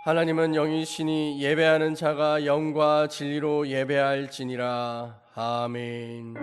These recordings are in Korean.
하나님은 영이시니 예배하는 자가 영과 진리로 예배할지니라. 아멘.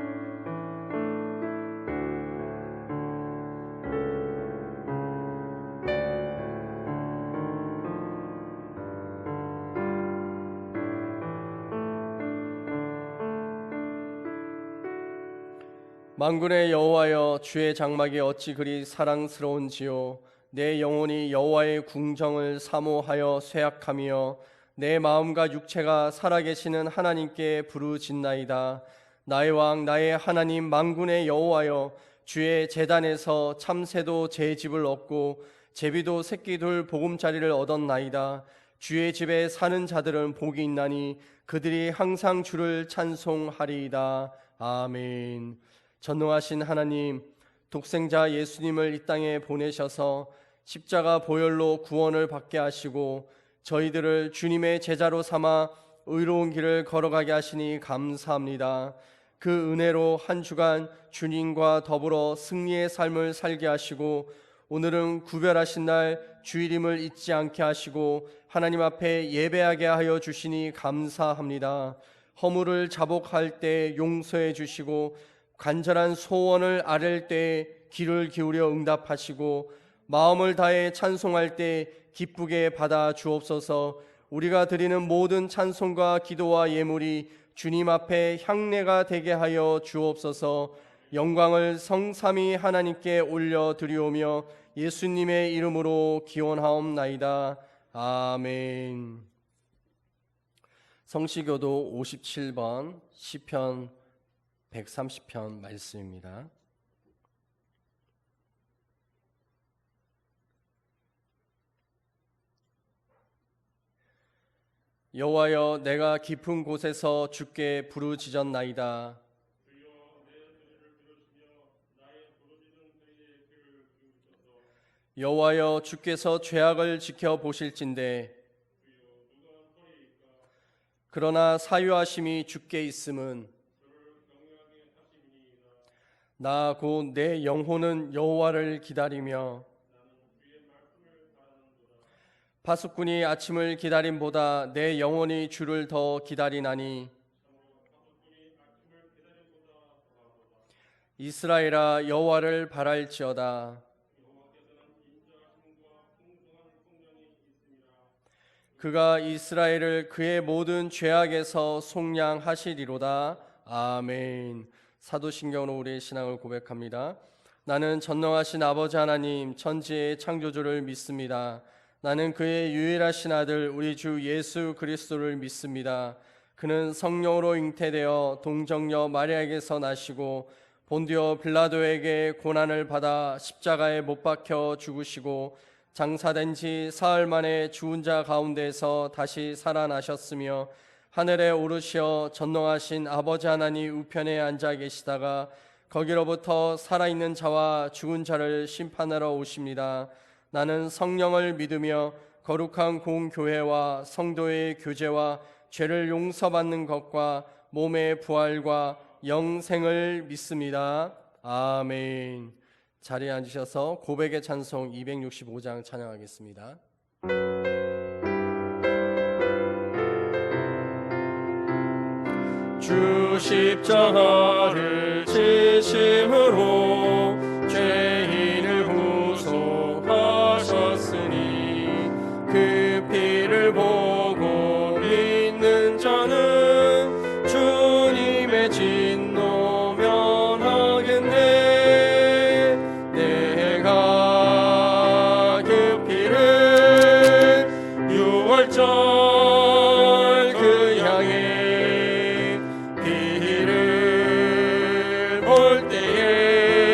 만군의 여호와여, 주의 장막이 어찌 그리 사랑스러운지요. 내 영혼이 여호와의 궁정을 사모하여 쇠약하며 내 마음과 육체가 살아계시는 하나님께 부르짖나이다. 나의 왕 나의 하나님 만군의 여호와여, 주의 제단에서 참새도 제 집을 얻고 제비도 새끼둘 보금자리를 얻었나이다. 주의 집에 사는 자들은 복이 있나니 그들이 항상 주를 찬송하리이다. 아멘. 전능하신 하나님, 독생자 예수님을 이 땅에 보내셔서 십자가 보혈로 구원을 받게 하시고 저희들을 주님의 제자로 삼아 의로운 길을 걸어가게 하시니 감사합니다. 그 은혜로 한 주간 주님과 더불어 승리의 삶을 살게 하시고 오늘은 구별하신 날 주일임을 잊지 않게 하시고 하나님 앞에 예배하게 하여 주시니 감사합니다. 허물을 자복할 때 용서해 주시고 간절한 소원을 아랠 때 귀를 기울여 응답하시고 마음을 다해 찬송할 때 기쁘게 받아 주옵소서. 우리가 드리는 모든 찬송과 기도와 예물이 주님 앞에 향례가 되게 하여 주옵소서. 영광을 성삼위 하나님께 올려드리오며 예수님의 이름으로 기원하옵나이다. 아멘. 성시교도 57번 시편 130편 말씀입니다. 여호와여, 내가 깊은 곳에서 주께 부르짖었나이다. 여호와여, 주께서 죄악을 지켜보실진대 그러나 사유하심이 주께 있음은 나 곧 내 영혼은 여호와를 기다리며 파수꾼이 아침을 기다림보다 내 영혼이 주를 더 기다리나니 이스라엘아, 여호와를 바랄지어다. 그가 이스라엘을 그의 모든 죄악에서 속량하시리로다. 아멘. 사도신경으로 우리의 신앙을 고백합니다. 나는 전능하신 아버지 하나님 천지의 창조주를 믿습니다. 나는 그의 유일하신 아들 우리 주 예수 그리스도를 믿습니다. 그는 성령으로 잉태되어 동정녀 마리아에게서 나시고 본디오 빌라도에게 고난을 받아 십자가에 못 박혀 죽으시고 장사된 지 사흘 만에 죽은 자 가운데서 다시 살아나셨으며 하늘에 오르시어 전능하신 아버지 하나님 우편에 앉아 계시다가 거기로부터 살아있는 자와 죽은 자를 심판하러 오십니다. 나는 성령을 믿으며 거룩한 공교회와 성도의 교제와 죄를 용서받는 것과 몸의 부활과 영생을 믿습니다. 아멘. 자리에 앉으셔서 고백의 찬송 265장 찬양하겠습니다. 주 십자가를 지심으로 죄인을 구속하셨으니 그 피를 보고 믿는 자는 주님의 진노 면하겠네. 내가 그 피를 유월절 그 향해 피를 볼 때에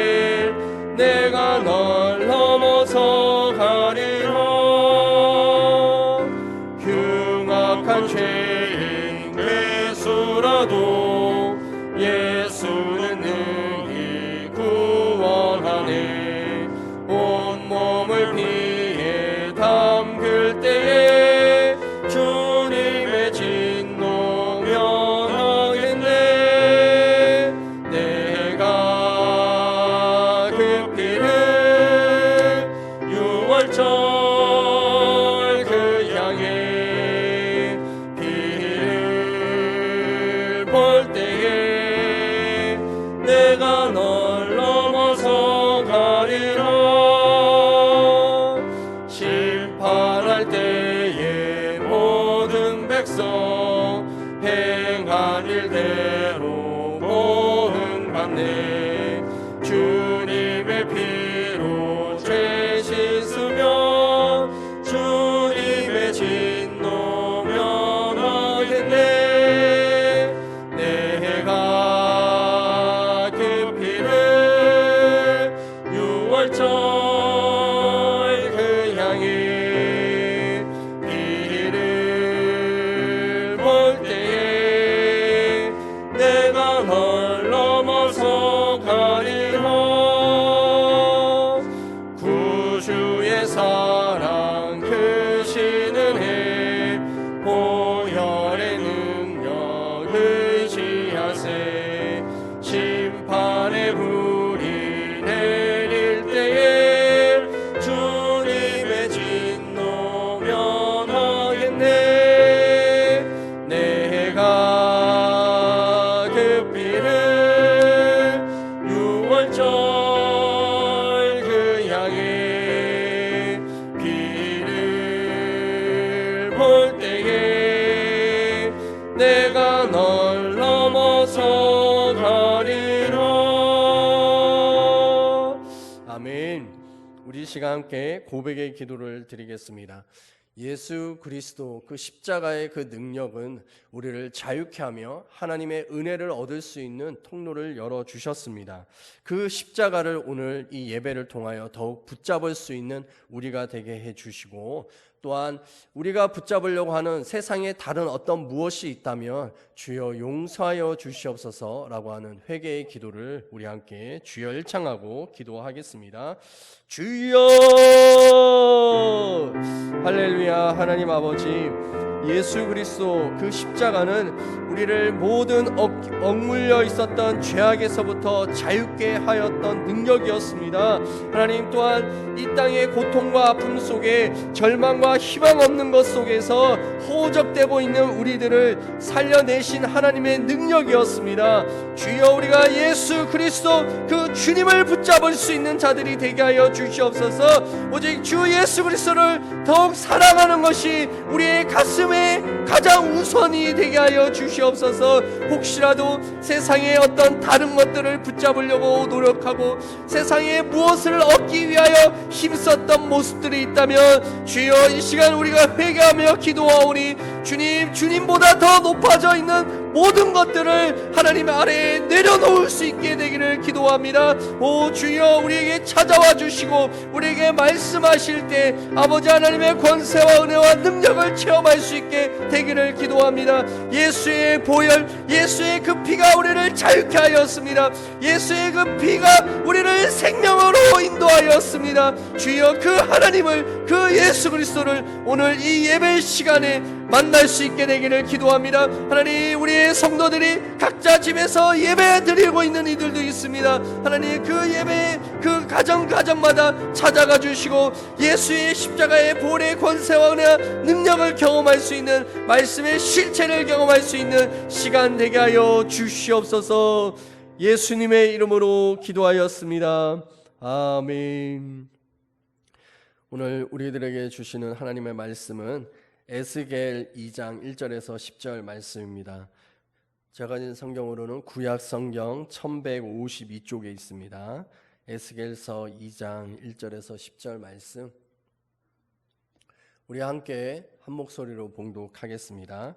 아멘. 우리 시간 함께 고백의 기도를 드리겠습니다. 예수 그리스도 그 십자가의 그 능력은 우리를 자유케 하며 하나님의 은혜를 얻을 수 있는 통로를 열어주셨습니다. 그 십자가를 오늘 이 예배를 통하여 더욱 붙잡을 수 있는 우리가 되게 해주시고, 또한 우리가 붙잡으려고 하는 세상에 다른 어떤 무엇이 있다면 주여 용서하여 주시옵소서라고 하는 회개의 기도를 우리 함께 주여 일창하고 기도하겠습니다. 주여 할렐루야. 하나님 아버지, 예수 그리스도 그 십자가는 우리를 모든 억물려 있었던 죄악에서부터 자유케 하였던 능력이었습니다. 하나님, 또한 이 땅의 고통과 아픔 속에 절망과 희망 없는 것 속에서 허우적대고 있는 우리들을 살려내신 하나님의 능력이었습니다. 주여, 우리가 예수 그리스도 그 주님을 붙잡을 수 있는 자들이 되게 하여 주시옵소서. 오직 주 예수 그리스도를 더욱 사랑하는 것이 우리의 가슴에 가장 우선이 되게 하여 주시옵소서. 혹시라도 세상의 어떤 다른 것들을 붙잡으려고 노력하고 세상에 무엇을 얻기 위하여 힘썼던 모습들이 있다면 주여, 이 시간 우리가 회개하며 기도하오니 주님보다 더 높아져 있는 모든 것들을 하나님 아래에 내려놓을 수 있게 되기를 기도합니다. 오 주여, 우리에게 찾아와 주시고 우리에게 말씀하실 때 아버지 하나님의 권세와 은혜와 능력을 체험할 수 있게 되기를 기도합니다. 예수의 보혈, 예수의 그 피가 우리를 자유케 하였습니다. 예수의 그 피가 우리를 생명으로 인도하였습니다. 주여, 그 하나님을, 그 예수 그리스도를 오늘 이 예배 시간에 만날 수 있게 되기를 기도합니다. 하나님, 우리의 성도들이 각자 집에서 예배 드리고 있는 이들도 있습니다. 하나님, 그 예배 그 가정마다 찾아가 주시고 예수의 십자가의 보혈의 권세와 은혜와 능력을 경험할 수 있는, 말씀의 실체를 경험할 수 있는 시간 되게 하여 주시옵소서. 예수님의 이름으로 기도하였습니다. 아멘. 오늘 우리들에게 주시는 하나님의 말씀은 에스겔 2장 1절에서 10절 말씀입니다. 제가 가진 성경으로는 구약 성경 1152쪽에 있습니다. 에스겔서 2장 1절에서 10절 말씀, 우리 함께 한 목소리로 봉독하겠습니다.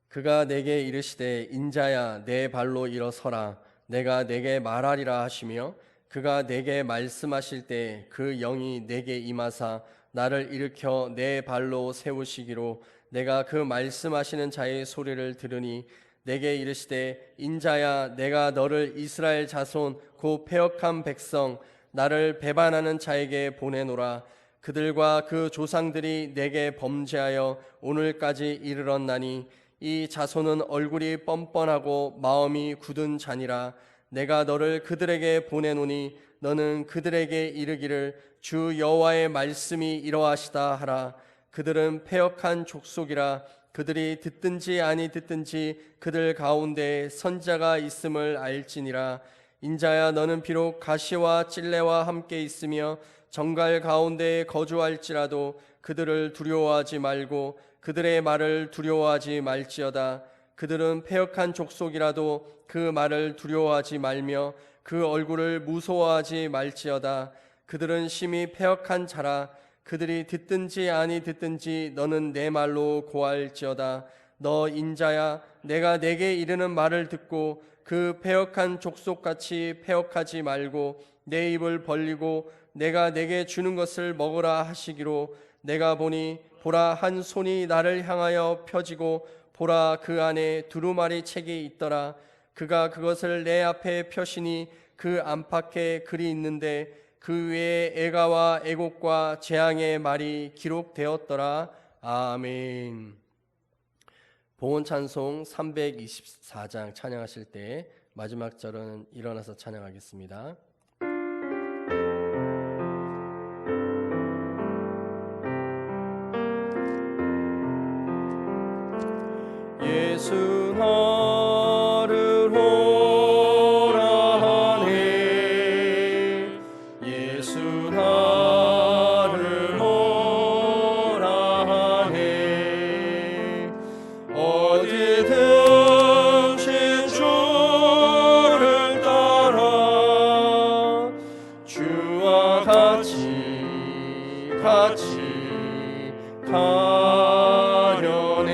그가 내게 이르시되 인자야 내 발로 일어서라, 내가 내게 말하리라 하시며, 그가 내게 말씀하실 때 그 영이 내게 임하사 나를 일으켜 내 발로 세우시기로 내가 그 말씀하시는 자의 소리를 들으니, 내게 이르시되 인자야 내가 너를 이스라엘 자손 곧 패역한 백성 나를 배반하는 자에게 보내노라. 그들과 그 조상들이 내게 범죄하여 오늘까지 이르렀나니 이 자손은 얼굴이 뻔뻔하고 마음이 굳은 자니라. 내가 너를 그들에게 보내노니 너는 그들에게 이르기를 주 여호와의 말씀이 이러하시다 하라. 그들은 패역한 족속이라. 그들이 듣든지 아니 듣든지 그들 가운데 선자가 있음을 알지니라. 인자야 너는 비록 가시와 찔레와 함께 있으며 정갈 가운데에 거주할지라도 그들을 두려워하지 말고 그들의 말을 두려워하지 말지어다. 그들은 패역한 족속이라도 그 말을 두려워하지 말며 그 얼굴을 무서워하지 말지어다. 그들은 심히 패역한 자라. 그들이 듣든지 아니 듣든지 너는 내 말로 고할지어다. 너 인자야 내가 내게 이르는 말을 듣고 그 패역한 족속같이 패역하지 말고 내 입을 벌리고 내가 내게 주는 것을 먹으라 하시기로, 내가 보니 보라 한 손이 나를 향하여 펴지고 보라 그 안에 두루마리 책이 있더라. 그가 그것을 내 앞에 펴시니 그 안팎에 글이 있는데 그 위에 애가와 애곡과 재앙의 말이 기록되었더라. 아멘. 봉헌 찬송 324장 찬양하실 때 마지막 절은 일어나서 찬양하겠습니다. 예수 나를 오라 하네. 예수 나를 오라 하네. 어디든지 주를 따라 주와 같이 가려네.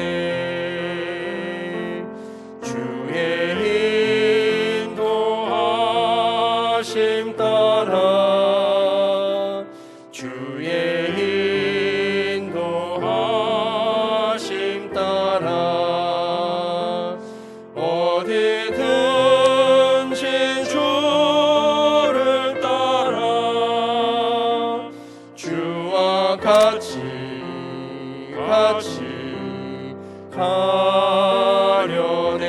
주의 인도하심 따라 주의 인도하심 따라 어디든지 주를 따라 주와 같이 가려네.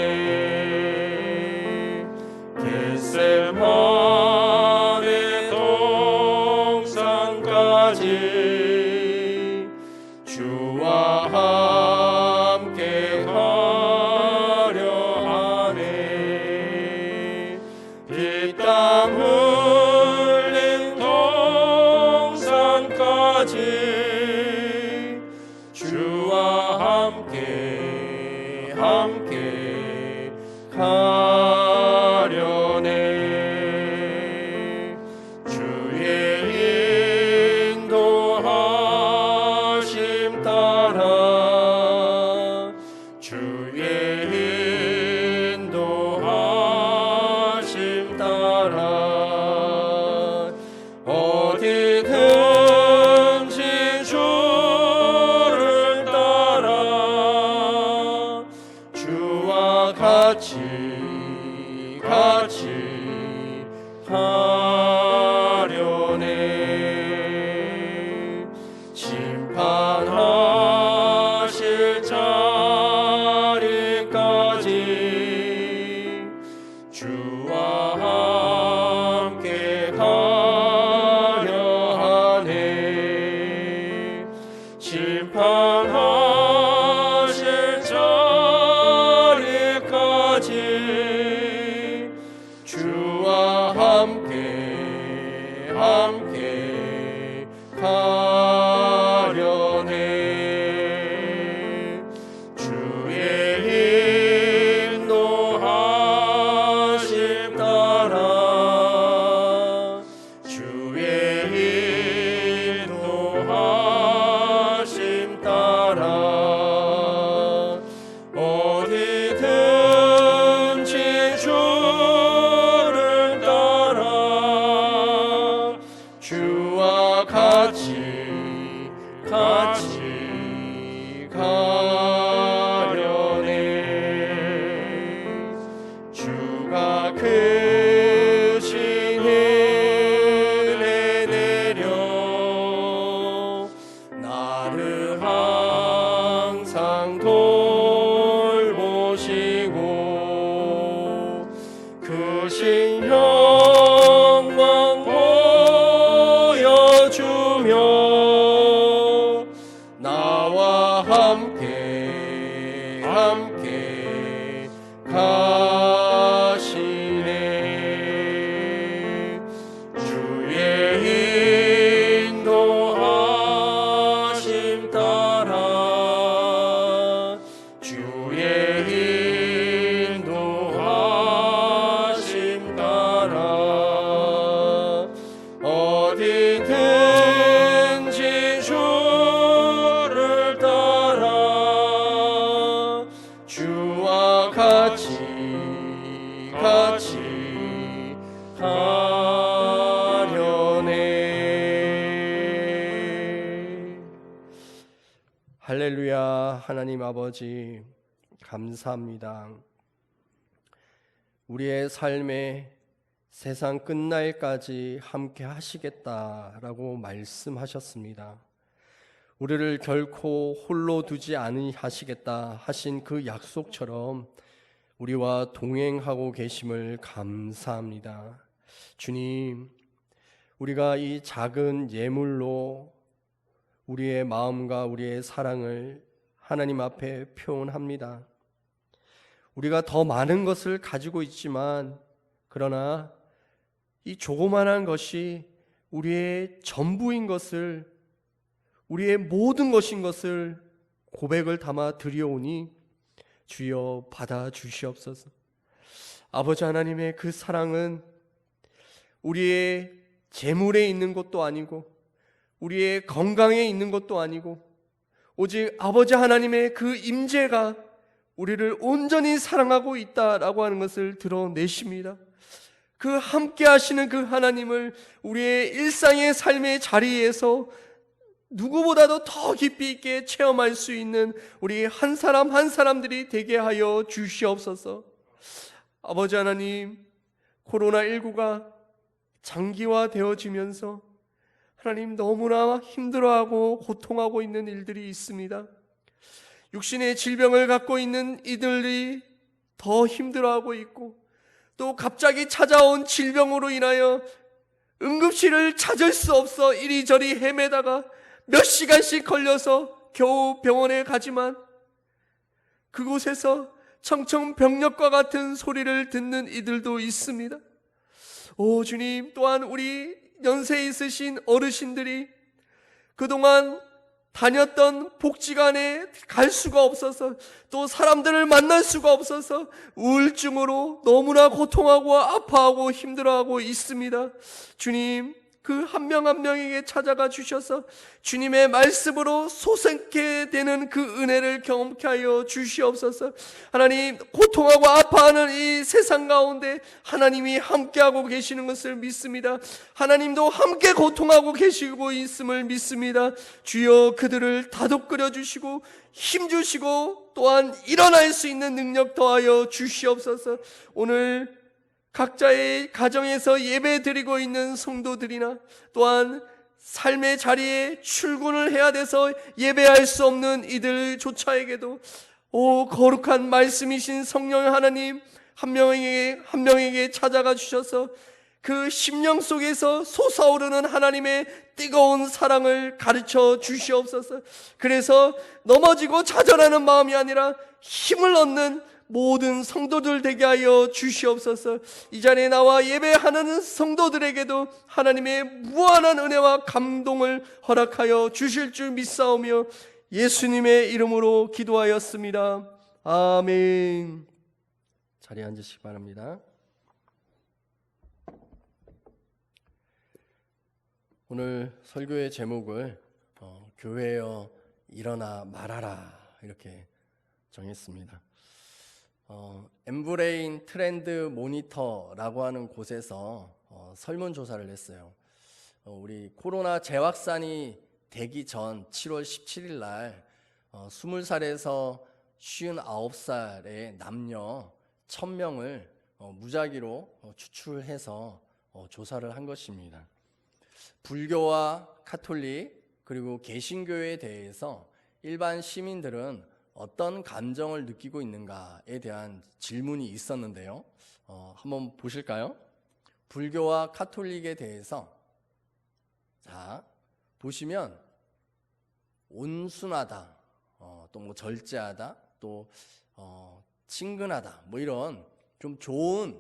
겟세마네 동산까지 주와 함께 가려 하네. 피땀 흘린 동산까지 주와 함께 가려네. 주의 인도하심 따라 주의 인도하심 따라 어디든지 주를 따라 주와 같이 가려네. 심판하실 자리까지 주와 함께 가려 하네. 심판하실 자리까지 주와 함께 가려네. 주의 인도하심 따라 주의 인도하심 따라 어디든지 주를 따라 주와 같이 가려네. 주가 크신 은혜 내려 나를 항상 돌보시고 크신 영광 보여주며 나와 함께 가시네. 주의 인도하심 따라 주의 인도하심 따라 어디든지 주를 따라 주와 같이 가려네. 할렐루야. 하나님 아버지 감사합니다. 우리의 삶에 세상 끝날까지 함께 하시겠다라고 말씀하셨습니다. 우리를 결코 홀로 두지 않으시겠다 하신 그 약속처럼 우리와 동행하고 계심을 감사합니다. 주님, 우리가 이 작은 예물로 우리의 마음과 우리의 사랑을 하나님 앞에 표현합니다. 우리가 더 많은 것을 가지고 있지만 그러나 이 조그만한 것이 우리의 전부인 것을, 우리의 모든 것인 것을 고백을 담아 드려오니 주여 받아 주시옵소서. 아버지 하나님의 그 사랑은 우리의 재물에 있는 것도 아니고 우리의 건강에 있는 것도 아니고 오직 아버지 하나님의 그 임재가 우리를 온전히 사랑하고 있다라고 하는 것을 드러내십니다. 그 함께 하시는 그 하나님을 우리의 일상의 삶의 자리에서 누구보다도 더 깊이 있게 체험할 수 있는 우리 한 사람 한 사람들이 되게 하여 주시옵소서. 아버지 하나님, 코로나19가 장기화되어지면서 하나님 너무나 힘들어하고 고통하고 있는 일들이 있습니다. 육신의 질병을 갖고 있는 이들이 더 힘들어하고 있고, 또 갑자기 찾아온 질병으로 인하여 응급실을 찾을 수 없어 이리저리 헤매다가 몇 시간씩 걸려서 겨우 병원에 가지만 그곳에서 청청병력과 같은 소리를 듣는 이들도 있습니다. 오 주님, 또한 우리 연세 있으신 어르신들이 그동안 다녔던 복지관에 갈 수가 없어서, 또 사람들을 만날 수가 없어서 우울증으로 너무나 고통하고 아파하고 힘들어하고 있습니다. 주님, 그 한 명 한 명에게 찾아가 주셔서 주님의 말씀으로 솟게 되는 그 은혜를 경험케 하여 주시옵소서. 하나님, 고통하고 아파하는 이 세상 가운데 하나님이 함께하고 계시는 것을 믿습니다. 하나님도 함께 고통하고 계시고 있음을 믿습니다. 주여, 그들을 다독거려 주시고 힘 주시고 또한 일어날 수 있는 능력 더하여 주시옵소서. 오늘 각자의 가정에서 예배 드리고 있는 성도들이나 또한 삶의 자리에 출근을 해야 돼서 예배할 수 없는 이들조차에게도 거룩한 말씀이신 성령 하나님 한 명에게 찾아가 주셔서 그 심령 속에서 솟아오르는 하나님의 뜨거운 사랑을 가르쳐 주시옵소서. 그래서 넘어지고 좌절하는 마음이 아니라 힘을 얻는 모든 성도들 되게 하여 주시옵소서. 이 자리에 나와 예배하는 성도들에게도 하나님의 무한한 은혜와 감동을 허락하여 주실 줄 믿사오며 예수님의 이름으로 기도하였습니다. 아멘. 자리에 앉으시기 바랍니다. 오늘 설교의 제목을 교회여 일어나 말하라 이렇게 정했습니다. 엠브레인 트렌드 모니터라고 하는 곳에서 설문조사를 했어요. 우리 코로나 재확산이 되기 전 7월 17일 날 20살에서 59살의 남녀 1000명을 무작위로 추출해서 조사를 한 것입니다. 불교와 카톨릭 그리고 개신교에 대해서 일반 시민들은 어떤 감정을 느끼고 있는가에 대한 질문이 있었는데요. 한번 보실까요? 불교와 카톨릭에 대해서 자 보시면 온순하다, 또 뭐 절제하다, 또 친근하다, 뭐 이런 좀 좋은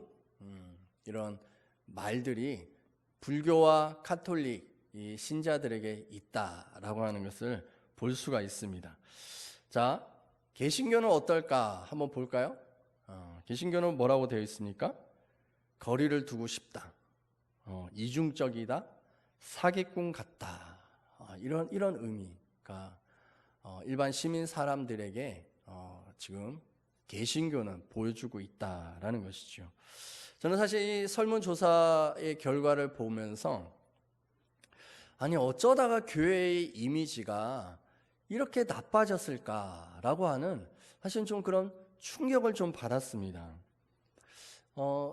이런 말들이 불교와 카톨릭 이 신자들에게 있다라고 하는 것을 볼 수가 있습니다. 자, 개신교는 어떨까 한번 볼까요? 개신교는 뭐라고 되어 있습니까? 거리를 두고 싶다, 이중적이다, 사기꾼 같다, 이런 의미가 일반 시민 사람들에게 지금 개신교는 보여주고 있다라는 것이죠. 저는 사실 이 설문조사의 결과를 보면서 아니 어쩌다가 교회의 이미지가 이렇게 나빠졌을까라고 하는 사실 좀 그런 충격을 좀 받았습니다.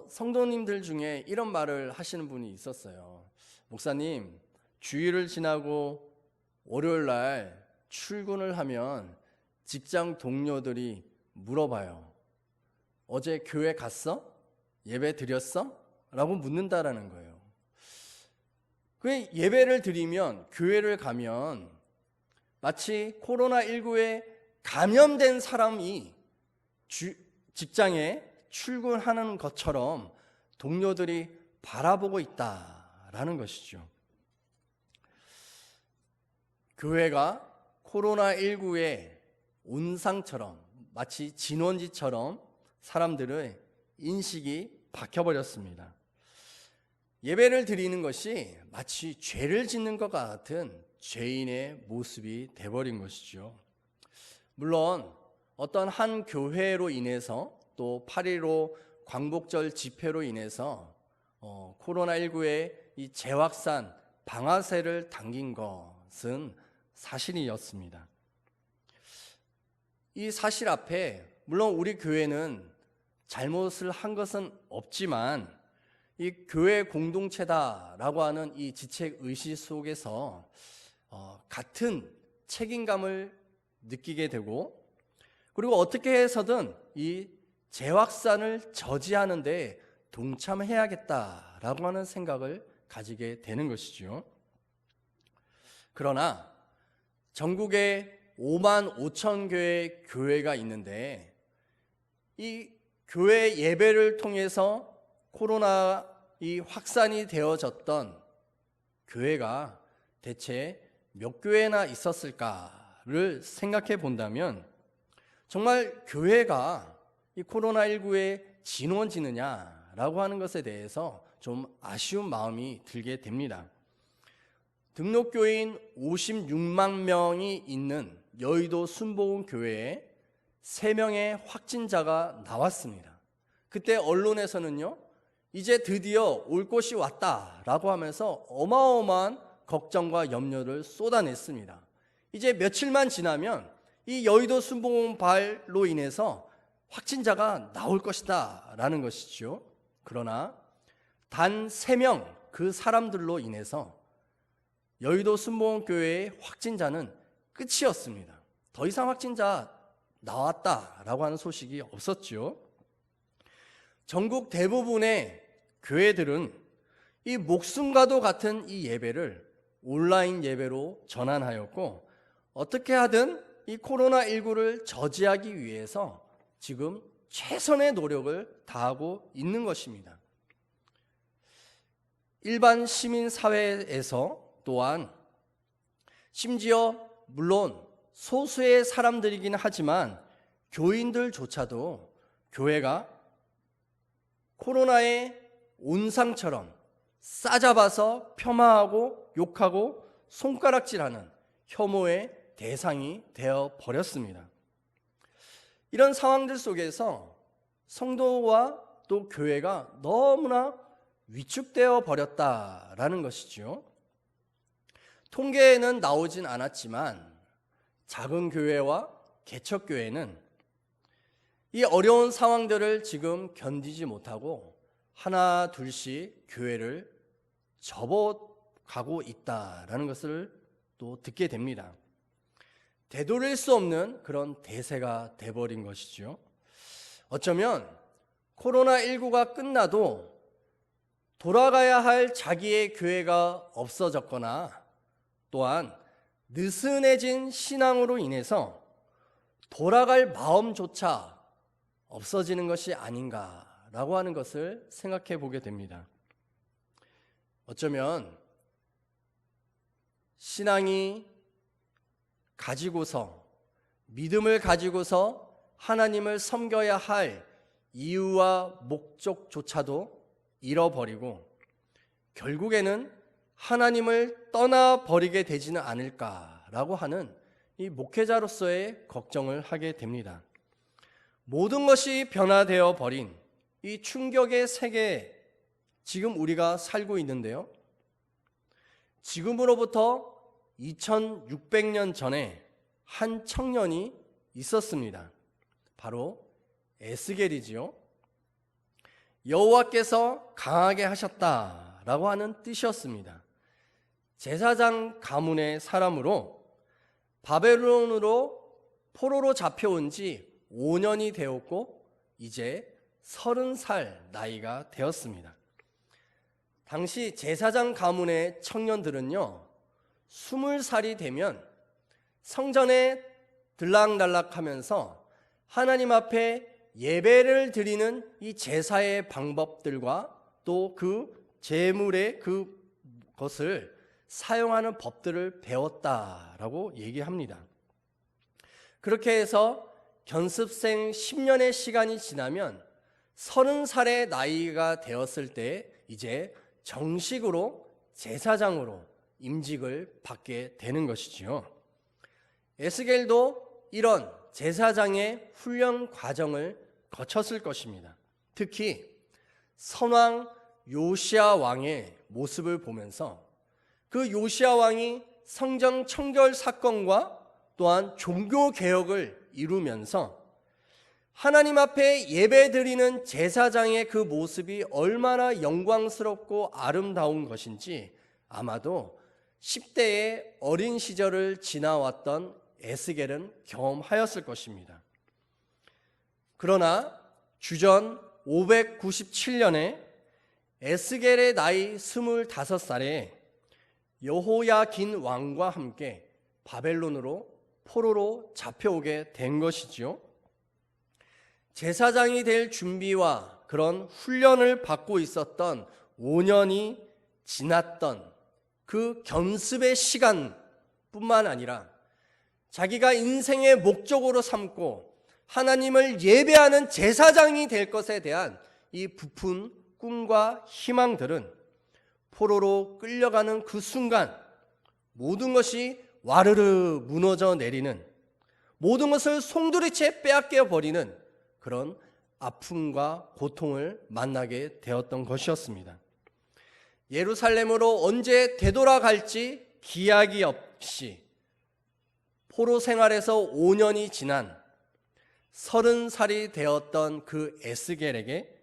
성도님들 중에 이런 말을 하시는 분이 있었어요. 목사님, 주일을 지나고 월요일 날 출근을 하면 직장 동료들이 물어봐요. 어제 교회 갔어? 예배 드렸어? 라고 묻는다라는 거예요. 그 예배를 드리면, 교회를 가면 마치 코로나19에 감염된 사람이 직장에 출근하는 것처럼 동료들이 바라보고 있다라는 것이죠. 교회가 코로나19의 온상처럼, 마치 진원지처럼 사람들의 인식이 박혀버렸습니다. 예배를 드리는 것이 마치 죄를 짓는 것 같은 죄인의 모습이 돼버린 것이죠. 물론 어떤 한 교회로 인해서 또 8.15 광복절 집회로 인해서 코로나19의 이 재확산 방아쇠를 당긴 것은 사실이었습니다. 이 사실 앞에 물론 우리 교회는 잘못을 한 것은 없지만 이 교회 공동체다라고 하는 이 지책 의식 속에서 같은 책임감을 느끼게 되고, 그리고 어떻게 해서든 이 재확산을 저지하는 데 동참해야겠다라고 하는 생각을 가지게 되는 것이죠. 그러나 전국에 5만 5천 개의 교회가 있는데 이 교회 예배를 통해서 코로나 이 확산이 되어졌던 교회가 대체 몇 교회나 있었을까를 생각해 본다면 정말 교회가 이 코로나19에 진원지느냐라고 하는 것에 대해서 좀 아쉬운 마음이 들게 됩니다. 등록교인 56만 명이 있는 여의도 순복음교회에 3명의 확진자가 나왔습니다. 그때 언론에서는요, 이제 드디어 올 것이 왔다라고 하면서 어마어마한 걱정과 염려를 쏟아냈습니다. 이제 며칠만 지나면 이 여의도 순복음발로 인해서 확진자가 나올 것이다 라는 것이죠. 그러나 단 3명 그 사람들로 인해서 여의도 순복음교회의 확진자는 끝이었습니다. 더 이상 확진자 나왔다라고 하는 소식이 없었죠. 전국 대부분의 교회들은 이 목숨과도 같은 이 예배를 온라인 예배로 전환하였고, 어떻게 하든 이 코로나19를 저지하기 위해서 지금 최선의 노력을 다하고 있는 것입니다. 일반 시민사회에서 또한 심지어 물론 소수의 사람들이긴 하지만 교인들조차도 교회가 코로나의 온상처럼 싸잡아서 폄하하고 욕하고 손가락질하는 혐오의 대상이 되어 버렸습니다. 이런 상황들 속에서 성도와 또 교회가 너무나 위축되어 버렸다라는 것이죠. 통계에는 나오진 않았지만 작은 교회와 개척교회는 이 어려운 상황들을 지금 견디지 못하고 하나 둘씩 교회를 접어가고 있다라는 것을 또 듣게 됩니다. 되돌릴 수 없는 그런 대세가 돼버린 것이죠. 어쩌면 코로나19가 끝나도 돌아가야 할 자기의 교회가 없어졌거나 또한 느슨해진 신앙으로 인해서 돌아갈 마음조차 없어지는 것이 아닌가라고 하는 것을 생각해 보게 됩니다. 어쩌면 신앙이 가지고서 믿음을 가지고서 하나님을 섬겨야 할 이유와 목적조차도 잃어버리고 결국에는 하나님을 떠나버리게 되지는 않을까라고 하는 이 목회자로서의 걱정을 하게 됩니다. 모든 것이 변화되어 버린 이 충격의 세계에 지금 우리가 살고 있는데요. 지금으로부터 2600년 전에 한 청년이 있었습니다. 바로 에스겔이지요. 여호와께서 강하게 하셨다라고 하는 뜻이었습니다. 제사장 가문의 사람으로 바벨론으로 포로로 잡혀온 지 5년이 되었고 이제 30살 나이가 되었습니다. 당시 제사장 가문의 청년들은요, 20살이 되면 성전에 들락날락하면서 하나님 앞에 예배를 드리는 이 제사의 방법들과 또 그 제물의 그것을 사용하는 법들을 배웠다라고 얘기합니다. 그렇게 해서 견습생 10년의 시간이 지나면 30살의 나이가 되었을 때 이제 정식으로 제사장으로 임직을 받게 되는 것이지요. 에스겔도 이런 제사장의 훈련 과정을 거쳤을 것입니다. 특히 선왕 요시야 왕의 모습을 보면서 그 요시야 왕이 성전 청결 사건과 또한 종교 개혁을 이루면서 하나님 앞에 예배드리는 제사장의 그 모습이 얼마나 영광스럽고 아름다운 것인지 아마도 10대의 어린 시절을 지나왔던 에스겔은 경험하였을 것입니다. 그러나 주전 597년에 에스겔의 나이 25살에 여호야긴 왕과 함께 바벨론으로 포로로 잡혀오게 된 것이지요. 제사장이 될 준비와 그런 훈련을 받고 있었던 5년이 지났던 그 견습의 시간뿐만 아니라 자기가 인생의 목적으로 삼고 하나님을 예배하는 제사장이 될 것에 대한 이 부푼 꿈과 희망들은 포로로 끌려가는 그 순간 모든 것이 와르르 무너져 내리는, 모든 것을 송두리째 빼앗겨 버리는 그런 아픔과 고통을 만나게 되었던 것이었습니다. 예루살렘으로 언제 되돌아갈지 기약이 없이 포로 생활에서 5년이 지난 30살이 되었던 그 에스겔에게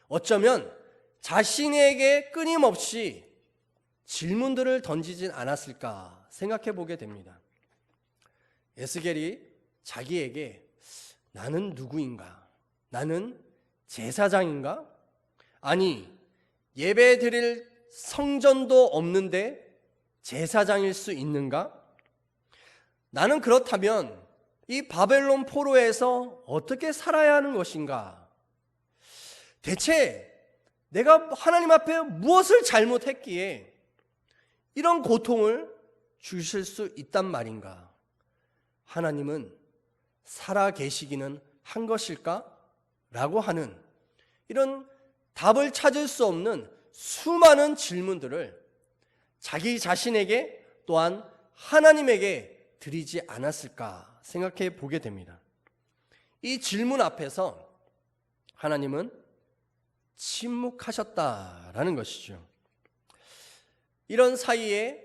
어쩌면 자신에게 끊임없이 질문들을 던지진 않았을까 생각해 보게 됩니다. 에스겔이 자기에게 나는 누구인가? 나는 제사장인가? 아니, 예배 드릴 성전도 없는데 제사장일 수 있는가? 나는 그렇다면 이 바벨론 포로에서 어떻게 살아야 하는 것인가? 대체 내가 하나님 앞에 무엇을 잘못했기에 이런 고통을 주실 수 있단 말인가? 하나님은 살아 계시기는 한 것일까? 라고 하는 이런 답을 찾을 수 없는 수많은 질문들을 자기 자신에게 또한 하나님에게 드리지 않았을까 생각해 보게 됩니다. 이 질문 앞에서 하나님은 침묵하셨다라는 것이죠. 이런 사이에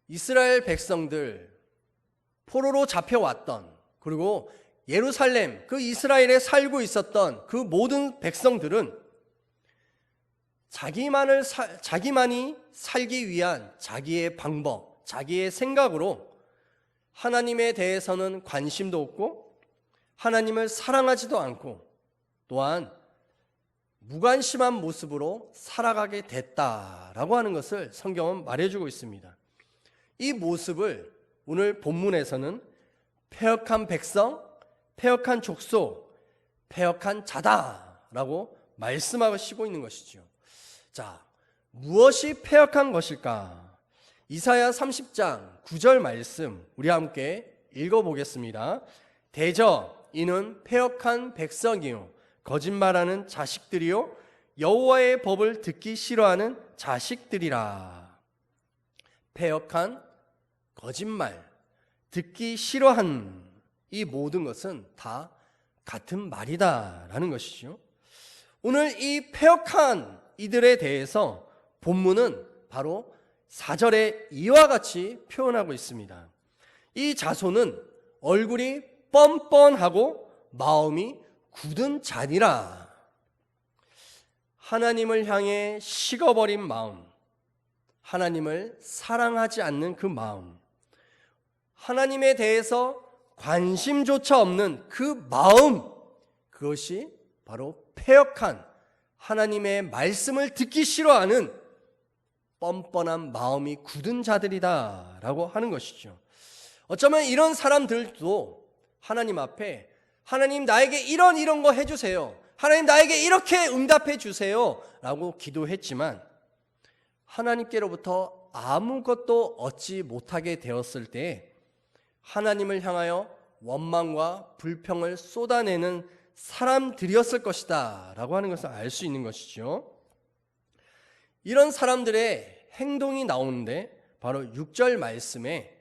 이스라엘 백성들 포로로 잡혀왔던, 그리고 예루살렘 그 이스라엘에 살고 있었던 그 모든 백성들은 자기만이 살기 위한 자기의 방법, 자기의 생각으로 하나님에 대해서는 관심도 없고 하나님을 사랑하지도 않고 또한 무관심한 모습으로 살아가게 됐다라고 하는 것을 성경은 말해주고 있습니다. 이 모습을 오늘 본문에서는 패역한 백성, 패역한 족속, 패역한 자다라고 말씀하시고 있는 것이죠. 자, 무엇이 패역한 것일까? 이사야 30장 9절 말씀 우리 함께 읽어보겠습니다. 대저 이는 패역한 백성이요 거짓말하는 자식들이요 여호와의 법을 듣기 싫어하는 자식들이라. 패역한, 거짓말, 듣기 싫어한 이 모든 것은 다 같은 말이다라는 것이죠. 오늘 이 패역한 이들에 대해서 본문은 바로 4절에 이와 같이 표현하고 있습니다. 이 자손은 얼굴이 뻔뻔하고 마음이 굳은 자니라. 하나님을 향해 식어버린 마음, 하나님을 사랑하지 않는 그 마음, 하나님에 대해서 관심조차 없는 그 마음, 그것이 바로 패역한, 하나님의 말씀을 듣기 싫어하는 뻔뻔한 마음이 굳은 자들이다 라고 하는 것이죠. 어쩌면 이런 사람들도 하나님 앞에 하나님 나에게 이런 거 해주세요, 하나님 나에게 이렇게 응답해 주세요 라고 기도했지만 하나님께로부터 아무것도 얻지 못하게 되었을 때 하나님을 향하여 원망과 불평을 쏟아내는 사람들이었을 것이다 라고 하는 것을 알 수 있는 것이죠. 이런 사람들의 행동이 나오는데 바로 6절 말씀에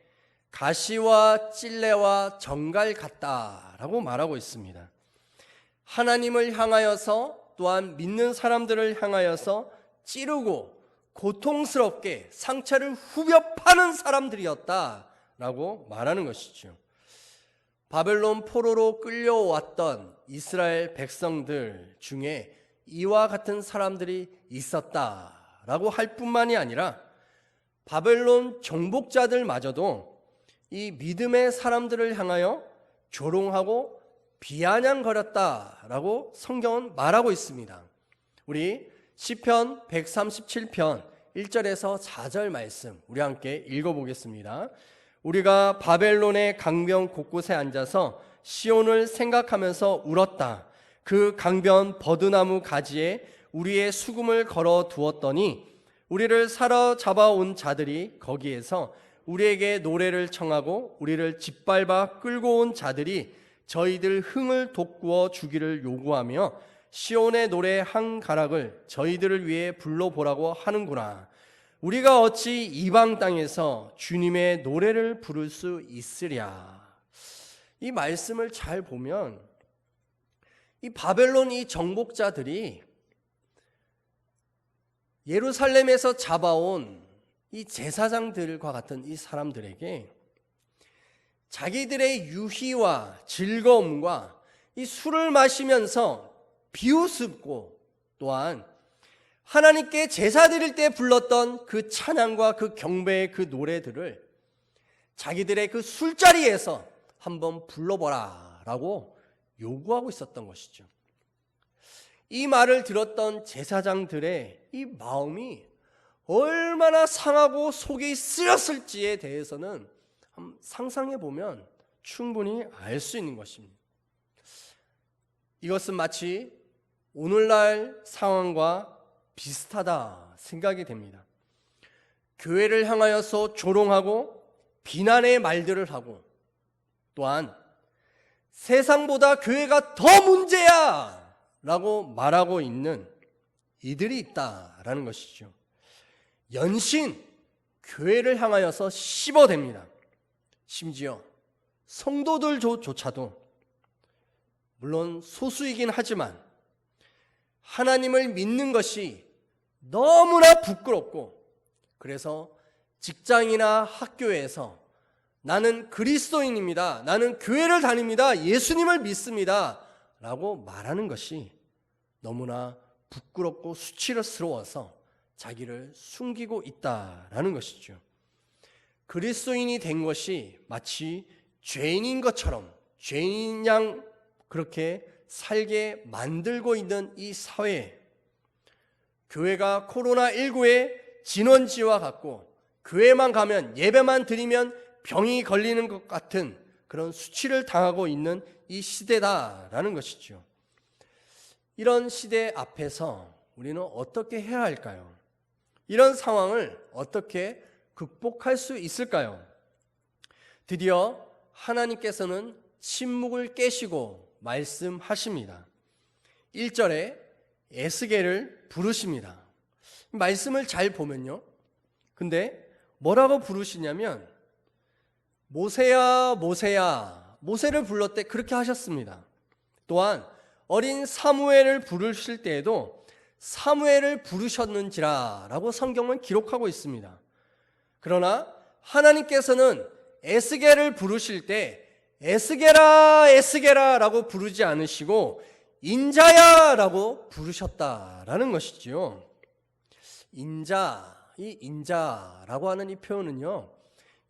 가시와 찔레와 정갈 같다라고 말하고 있습니다. 하나님을 향하여서 또한 믿는 사람들을 향하여서 찌르고 고통스럽게 상처를 후벼 파는 사람들이었다라고 말하는 것이죠. 바벨론 포로로 끌려왔던 이스라엘 백성들 중에 이와 같은 사람들이 있었다라고 할 뿐만이 아니라 바벨론 정복자들마저도 이 믿음의 사람들을 향하여 조롱하고 비아냥거렸다라고 성경은 말하고 있습니다. 우리 시편 137편 1절에서 4절 말씀 우리 함께 읽어보겠습니다. 우리가 바벨론의 강변 곳곳에 앉아서 시온을 생각하면서 울었다. 그 강변 버드나무 가지에 우리의 수금을 걸어 두었더니 우리를 사로잡아온 자들이 거기에서 우리에게 노래를 청하고 우리를 짓밟아 끌고 온 자들이 저희들 흥을 돋구어 주기를 요구하며 시온의 노래 한 가락을 저희들을 위해 불러보라고 하는구나. 우리가 어찌 이방 땅에서 주님의 노래를 부를 수 있으랴. 이 말씀을 잘 보면 이 바벨론 이 정복자들이 예루살렘에서 잡아온 이 제사장들과 같은 이 사람들에게 자기들의 유희와 즐거움과 이 술을 마시면서 비웃고 또한 하나님께 제사 드릴 때 불렀던 그 찬양과 그 경배의 그 노래들을 자기들의 그 술자리에서 한번 불러보라 라고 요구하고 있었던 것이죠. 이 말을 들었던 제사장들의 이 마음이 얼마나 상하고 속이 쓰렸을지에 대해서는 상상해 보면 충분히 알 수 있는 것입니다. 이것은 마치 오늘날 상황과 비슷하다 생각이 됩니다. 교회를 향하여서 조롱하고 비난의 말들을 하고 또한 세상보다 교회가 더 문제야 라고 말하고 있는 이들이 있다라는 것이죠. 연신 교회를 향하여서 씹어댑니다. 심지어 성도들조차도 물론 소수이긴 하지만 하나님을 믿는 것이 너무나 부끄럽고 그래서 직장이나 학교에서 나는 그리스도인입니다. 나는 교회를 다닙니다. 예수님을 믿습니다. 라고 말하는 것이 너무나 부끄럽고 수치스러워서 자기를 숨기고 있다라는 것이죠. 그리스도인이 된 것이 마치 죄인인 것처럼 죄인인 양 그렇게 살게 만들고 있는 이 사회에 교회가 코로나19의 진원지와 같고 교회만 가면 예배만 드리면 병이 걸리는 것 같은 그런 수치를 당하고 있는 이 시대다라는 것이죠. 이런 시대 앞에서 우리는 어떻게 해야 할까요? 이런 상황을 어떻게 극복할 수 있을까요? 드디어 하나님께서는 침묵을 깨시고 말씀하십니다. 1절에 에스겔을 부르십니다. 말씀을 잘 보면요. 근데 뭐라고 부르시냐면 모세야 모세야 모세를 불렀을 때 그렇게 하셨습니다. 또한 어린 사무엘을 부르실 때에도 사무엘을 부르셨는지라 라고 성경은 기록하고 있습니다. 그러나 하나님께서는 에스겔을 부르실 때 에스겔아 에스겔아 라고 부르지 않으시고 인자야 라고 부르셨다라는 것이지요. 인자, 이 인자라고 하는 이 표현은요,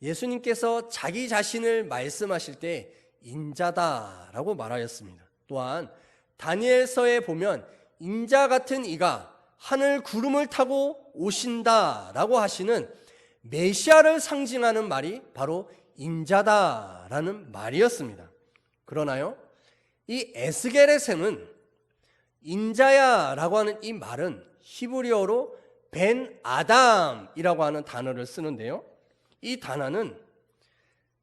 예수님께서 자기 자신을 말씀하실 때 인자다라고 말하였습니다. 또한 다니엘서에 보면 인자 같은 이가 하늘 구름을 타고 오신다라고 하시는 메시아를 상징하는 말이 바로 인자다라는 말이었습니다. 그러나요, 이 에스겔에서는 인자야라고 하는 이 말은 히브리어로 벤 아담이라고 하는 단어를 쓰는데요, 이 단어는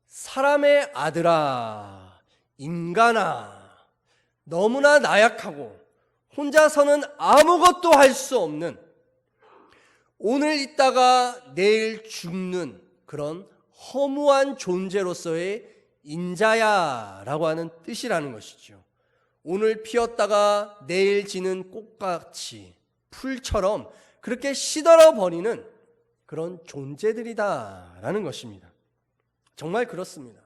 사람의 아들아, 인간아, 너무나 나약하고 혼자서는 아무것도 할 수 없는 오늘 있다가 내일 죽는 그런 허무한 존재로서의 인자야 라고 하는 뜻이라는 것이죠. 오늘 피었다가 내일 지는 꽃같이 풀처럼 그렇게 시들어 버리는 그런 존재들이다 라는 것입니다. 정말 그렇습니다.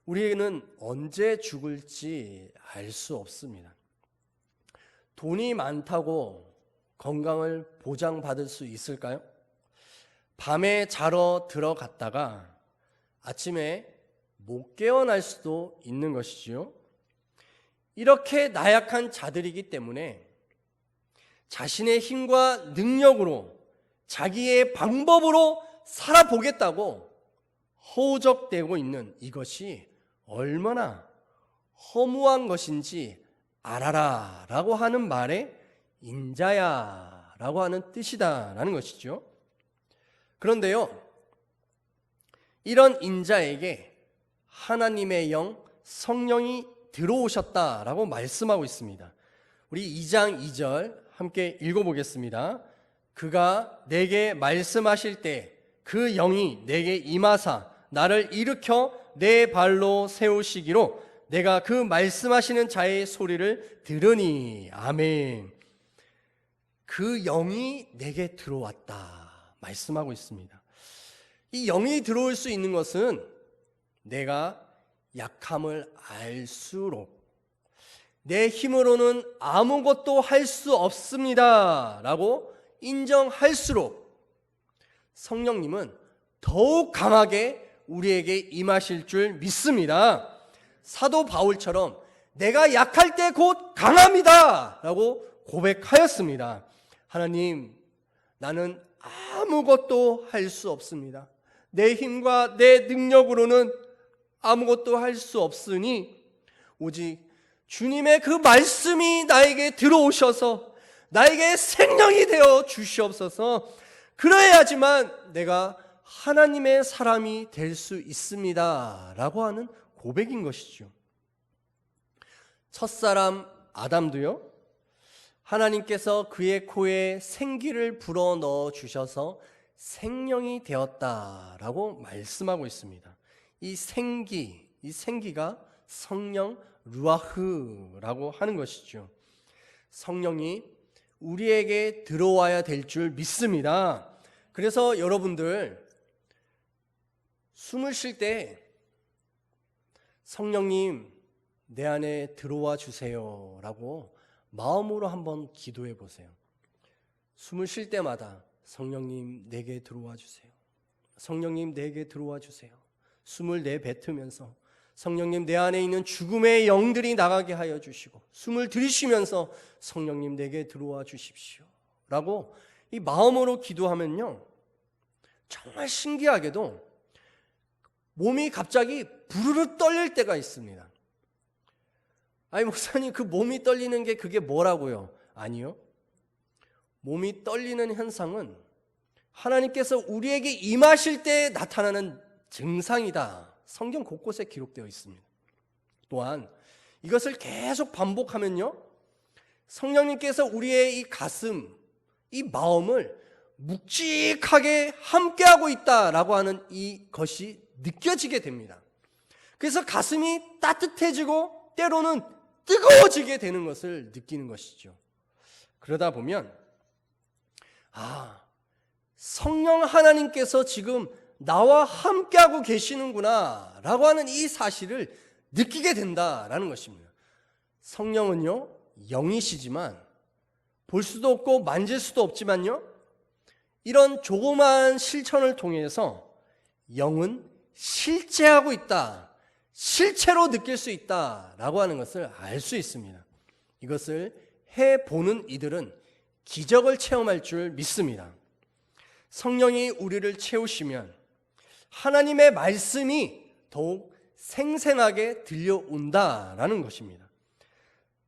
우리는 언제 죽을지 알 수 없습니다. 돈이 많다고 건강을 보장받을 수 있을까요? 밤에 자러 들어갔다가 아침에 못 깨어날 수도 있는 것이지요. 이렇게 나약한 자들이기 때문에 자신의 힘과 능력으로 자기의 방법으로 살아보겠다고 허우적대고 있는 이것이 얼마나 허무한 것인지 알아라 라고 하는 말에 인자야 라고 하는 뜻이다라는 것이죠. 그런데요, 이런 인자에게 하나님의 영 성령이 들어오셨다라고 말씀하고 있습니다. 우리 2장 2절 함께 읽어보겠습니다. 그가 내게 말씀하실 때 그 영이 내게 임하사 나를 일으켜 내 발로 세우시기로 내가 그 말씀하시는 자의 소리를 들으니. 아멘. 그 영이 내게 들어왔다 말씀하고 있습니다. 이 영이 들어올 수 있는 것은 내가 약함을 알수록 내 힘으로는 아무것도 할 수 없습니다 라고 인정할수록 성령님은 더욱 강하게 우리에게 임하실 줄 믿습니다. 사도 바울처럼 내가 약할 때 곧 강합니다 라고 고백하였습니다. 하나님, 나는 아무것도 할 수 없습니다. 내 힘과 내 능력으로는 아무것도 할 수 없으니 오직 주님의 그 말씀이 나에게 들어오셔서 나에게 생명이 되어 주시옵소서. 그래야지만 내가 하나님의 사람이 될 수 있습니다 라고 하는 고백인 것이죠. 첫사람 아담도요, 하나님께서 그의 코에 생기를 불어넣어 주셔서 생명이 되었다라고 말씀하고 있습니다. 이 생기가 성령 루아흐라고 하는 것이죠. 성령이 우리에게 들어와야 될 줄 믿습니다. 그래서 여러분들 숨을 쉴 때 성령님 내 안에 들어와 주세요 라고 마음으로 한번 기도해 보세요. 숨을 쉴 때마다 성령님 내게 들어와 주세요. 성령님 내게 들어와 주세요. 숨을 내뱉으면서 성령님 내 안에 있는 죽음의 영들이 나가게 하여 주시고, 숨을 들이쉬면서 성령님 내게 들어와 주십시오 라고 이 마음으로 기도하면요, 정말 신기하게도 몸이 갑자기 부르르 떨릴 때가 있습니다. 아니 목사님, 그 몸이 떨리는 게 그게 뭐라고요? 아니요, 몸이 떨리는 현상은 하나님께서 우리에게 임하실 때 나타나는 증상이다. 성경 곳곳에 기록되어 있습니다. 또한 이것을 계속 반복하면요, 성령님께서 우리의 이 가슴, 이 마음을 묵직하게 함께하고 있다라고 하는 이것이 느껴지게 됩니다. 그래서 가슴이 따뜻해지고 때로는 뜨거워지게 되는 것을 느끼는 것이죠. 그러다 보면 성령 하나님께서 지금 나와 함께하고 계시는구나 라고 하는 이 사실을 느끼게 된다라는 것입니다. 성령은요, 영이시지만 볼 수도 없고 만질 수도 없지만요, 이런 조그마한 실천을 통해서 영은 실제하고 있다, 실체로 느낄 수 있다라고 하는 것을 알 수 있습니다. 이것을 해보는 이들은 기적을 체험할 줄 믿습니다. 성령이 우리를 채우시면 하나님의 말씀이 더욱 생생하게 들려온다라는 것입니다.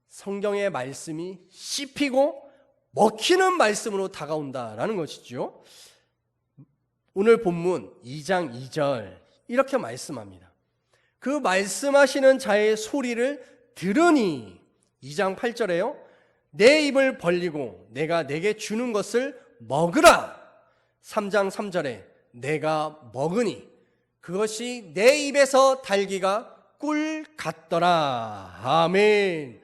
성경의 말씀이 씹히고 먹히는 말씀으로 다가온다라는 것이죠. 오늘 본문 2장 2절 이렇게 말씀합니다. 그 말씀하시는 자의 소리를 들으니. 2장 8절에요, 내 입을 벌리고 내가 내게 주는 것을 먹으라. 3장 3절에 내가 먹으니 그것이 내 입에서 달기가 꿀 같더라. 아멘.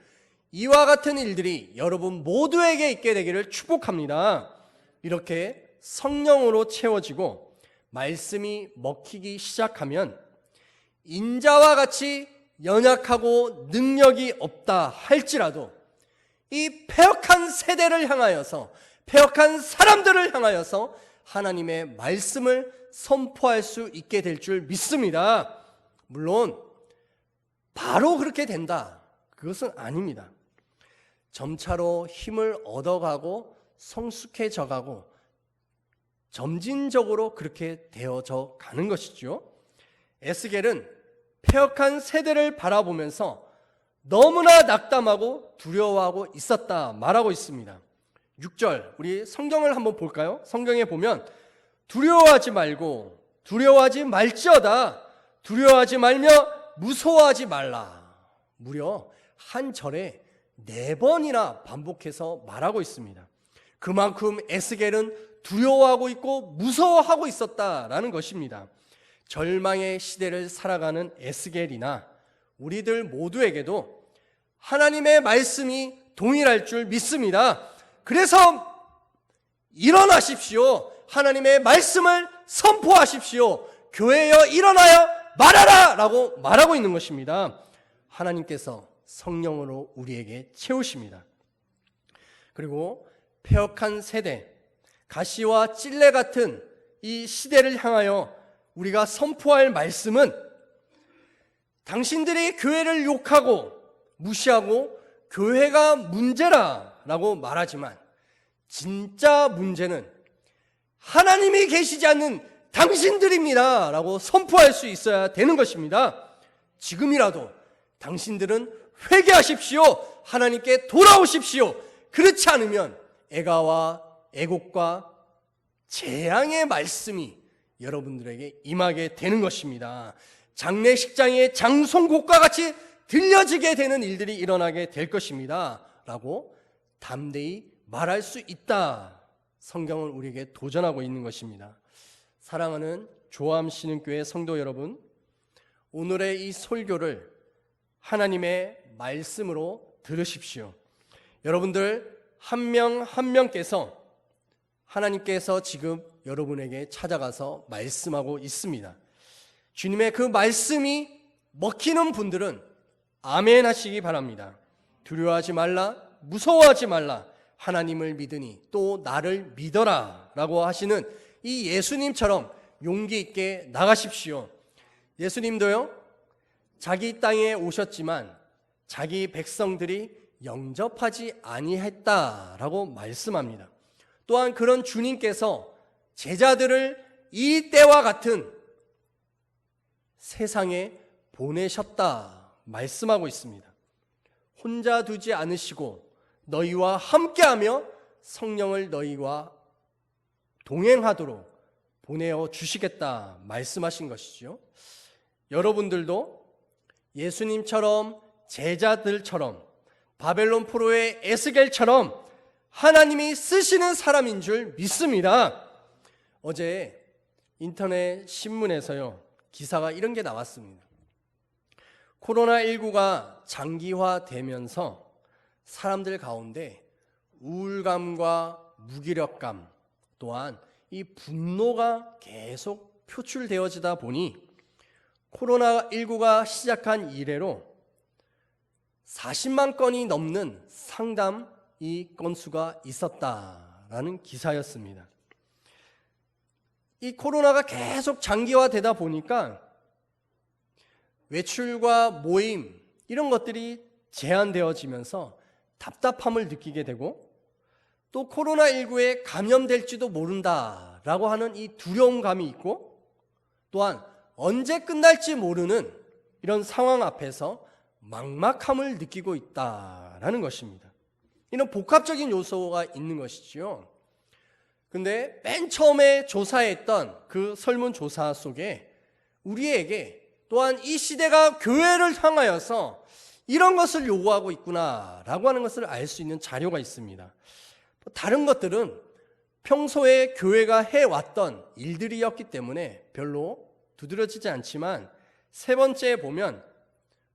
이와 같은 일들이 여러분 모두에게 있게 되기를 축복합니다. 이렇게 성령으로 채워지고 말씀이 먹히기 시작하면 인자와 같이 연약하고 능력이 없다 할지라도 이 패역한 세대를 향하여서, 패역한 사람들을 향하여서 하나님의 말씀을 선포할 수 있게 될 줄 믿습니다. 물론 바로 그렇게 된다, 그것은 아닙니다. 점차로 힘을 얻어가고 성숙해져가고 점진적으로 그렇게 되어져 가는 것이죠. 에스겔은 패역한 세대를 바라보면서 너무나 낙담하고 두려워하고 있었다 말하고 있습니다. 6절, 우리 성경을 한번 볼까요? 성경에 보면 두려워하지 말고 두려워하지 말지어다, 두려워하지 말며 무서워하지 말라. 무려 한 절에 4번이나 반복해서 말하고 있습니다. 그만큼 에스겔은 두려워하고 있고 무서워하고 있었다라는 것입니다. 절망의 시대를 살아가는 에스겔이나 우리들 모두에게도 하나님의 말씀이 동일할 줄 믿습니다. 그래서 일어나십시오. 하나님의 말씀을 선포하십시오. 교회여 일어나여 말하라 라고 말하고 있는 것입니다. 하나님께서 성령으로 우리에게 채우십니다. 그리고 패역한 세대, 가시와 찔레 같은 이 시대를 향하여 우리가 선포할 말씀은 당신들이 교회를 욕하고 무시하고 교회가 문제라라고 말하지만 진짜 문제는 하나님이 계시지 않는 당신들입니다 라고 선포할 수 있어야 되는 것입니다. 지금이라도 당신들은 회개하십시오. 하나님께 돌아오십시오. 그렇지 않으면 애가와 애곡과 재앙의 말씀이 여러분들에게 임하게 되는 것입니다. 장례식장의 장송곡과 같이 들려지게 되는 일들이 일어나게 될 것입니다 라고 담대히 말할 수 있다. 성경은 우리에게 도전하고 있는 것입니다. 사랑하는 조암 신흥교회 성도 여러분, 오늘의 이 설교를 하나님의 말씀으로 들으십시오. 여러분들 한 명 한 명께서 하나님께서 지금 여러분에게 찾아가서 말씀하고 있습니다. 주님의 그 말씀이 먹히는 분들은 아멘 하시기 바랍니다. 두려워하지 말라, 무서워하지 말라, 하나님을 믿으니 또 나를 믿어라 라고 하시는 이 예수님처럼 용기 있게 나가십시오. 예수님도요, 자기 땅에 오셨지만 자기 백성들이 영접하지 아니했다라고 말씀합니다. 또한 그런 주님께서 제자들을 이 때와 같은 세상에 보내셨다 말씀하고 있습니다. 혼자 두지 않으시고 너희와 함께하며 성령을 너희와 동행하도록 보내어 주시겠다 말씀하신 것이죠. 여러분들도 예수님처럼 제자들처럼 바벨론 포로의 에스겔처럼 하나님이 쓰시는 사람인 줄 믿습니다. 어제 인터넷 신문에서요, 기사가 이런 게 나왔습니다. 코로나19가 장기화되면서 사람들 가운데 우울감과 무기력감, 또한 이 분노가 계속 표출되어지다 보니 코로나19가 시작한 이래로 40만 건이 넘는 상담 이 건수가 있었다라는 기사였습니다. 이 코로나가 계속 장기화되다 보니까 외출과 모임 이런 것들이 제한되어지면서 답답함을 느끼게 되고 또 코로나19에 감염될지도 모른다라고 하는 이 두려움감이 있고 또한 언제 끝날지 모르는 이런 상황 앞에서 막막함을 느끼고 있다라는 것입니다. 이런 복합적인 요소가 있는 것이지요. 근데 맨 처음에 조사했던 그 설문조사 속에 우리에게 또한 이 시대가 교회를 향하여서 이런 것을 요구하고 있구나라고 하는 것을 알 수 있는 자료가 있습니다. 다른 것들은 평소에 교회가 해왔던 일들이었기 때문에 별로 두드러지지 않지만, 세 번째에 보면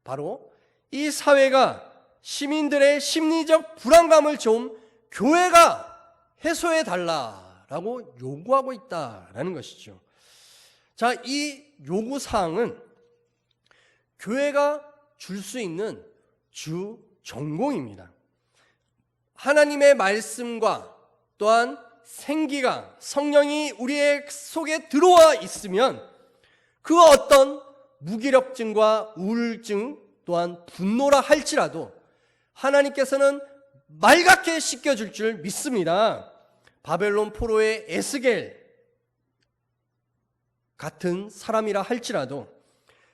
바로 이 사회가 시민들의 심리적 불안감을 좀 교회가 해소해 달라라고 요구하고 있다라는 것이죠. 자, 이 요구사항은 교회가 줄 수 있는 주 전공입니다. 하나님의 말씀과 또한 생기가, 성령이 우리의 속에 들어와 있으면 그 어떤 무기력증과 우울증 또한 분노라 할지라도 하나님께서는 맑게 씻겨줄 줄 믿습니다. 바벨론 포로의 에스겔 같은 사람이라 할지라도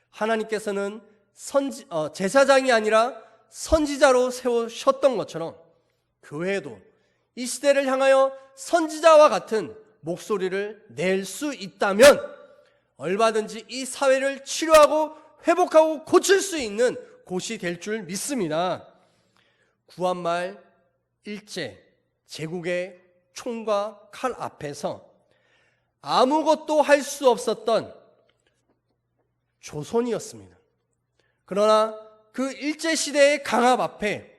하나님께서는 제사장이 아니라 선지자로 세우셨던 것처럼 교회도 이 시대를 향하여 선지자와 같은 목소리를 낼 수 있다면 얼마든지 이 사회를 치료하고 회복하고 고칠 수 있는 곳이 될 줄 믿습니다. 구한말 일제 제국의 총과 칼 앞에서 아무것도 할 수 없었던 조선이었습니다. 그러나 그 일제시대의 강압 앞에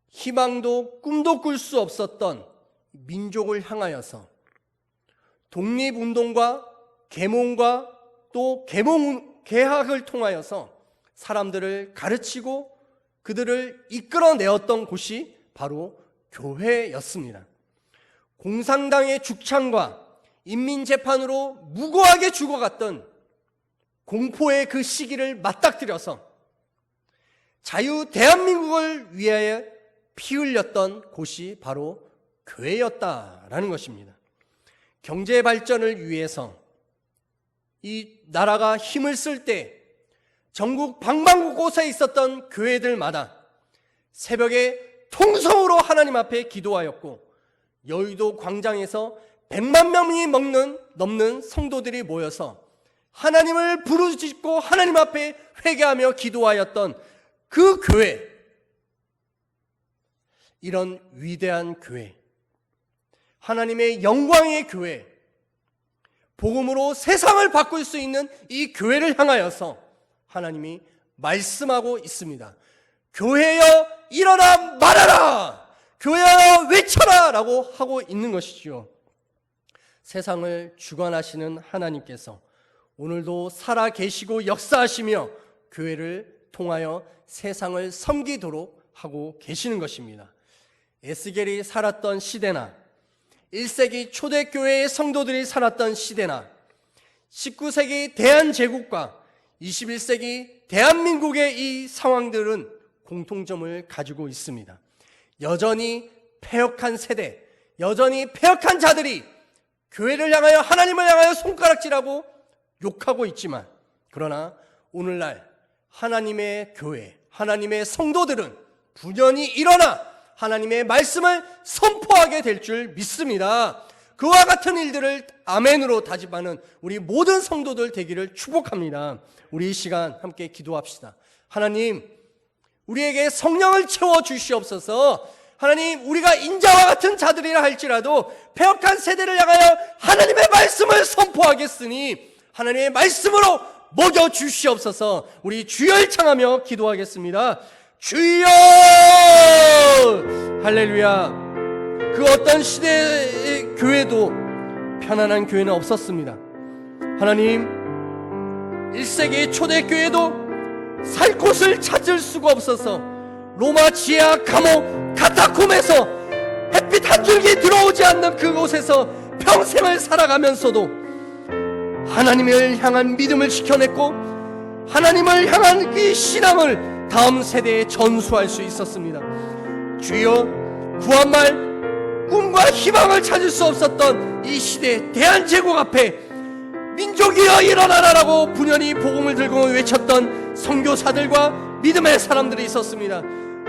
희망도 꿈도 꿀 수 없었던 민족을 향하여서 독립운동과 계몽과 또 개학을 통하여서 사람들을 가르치고 그들을 이끌어내었던 곳이 바로 교회였습니다. 공산당의 죽창과 인민재판으로 무고하게 죽어갔던 공포의 그 시기를 맞닥뜨려서 자유 대한민국을 위하여 피 흘렸던 곳이 바로 교회였다라는 것입니다. 경제 발전을 위해서 이 나라가 힘을 쓸 때 전국 방방곳곳에 있었던 교회들마다 새벽에 통성으로 하나님 앞에 기도하였고, 여의도 광장에서 100만 명이 넘는 성도들이 모여서 하나님을 부르짖고 하나님 앞에 회개하며 기도하였던 그 교회, 이런 위대한 교회, 하나님의 영광의 교회, 복음으로 세상을 바꿀 수 있는 이 교회를 향하여서 하나님이 말씀하고 있습니다. 교회여 일어나 말하라, 교회여 외쳐라 라고 하고 있는 것이죠. 세상을 주관하시는 하나님께서 오늘도 살아 계시고 역사하시며 교회를 통하여 세상을 섬기도록 하고 계시는 것입니다. 에스겔이 살았던 시대나 1세기 초대교회의 성도들이 살았던 시대나 19세기 대한제국과 21세기 대한민국의 이 상황들은 공통점을 가지고 있습니다. 여전히 패역한 세대, 여전히 패역한 자들이 교회를 향하여, 하나님을 향하여 손가락질하고 욕하고 있지만, 그러나 오늘날 하나님의 교회, 하나님의 성도들은 분연히 일어나 하나님의 말씀을 선포하게 될 줄 믿습니다. 그와 같은 일들을 아멘으로 다짐하는 우리 모든 성도들 되기를 축복합니다. 우리 이 시간 함께 기도합시다. 하나님, 우리에게 성령을 채워 주시옵소서. 하나님, 우리가 인자와 같은 자들이라 할지라도 패역한 세대를 향하여 하나님의 말씀을 선포하겠으니 하나님의 말씀으로 먹여 주시옵소서. 우리 주여 청하며 기도하겠습니다. 주여! 할렐루야. 그 어떤 시대의 교회도 편안한 교회는 없었습니다. 하나님, 1세기 초대교회도 살 곳을 찾을 수가 없어서 로마 지하 감옥 카타콤에서 햇빛 한 줄기 들어오지 않는 그곳에서 평생을 살아가면서도 하나님을 향한 믿음을 지켜냈고 하나님을 향한 그 신앙을 다음 세대에 전수할 수 있었습니다. 주여, 구한말 꿈과 희망을 찾을 수 없었던 이 시대 대한제국 앞에 민족이여 일어나라라고 분연히 복음을 들고 외쳤던 선교사들과 믿음의 사람들이 있었습니다.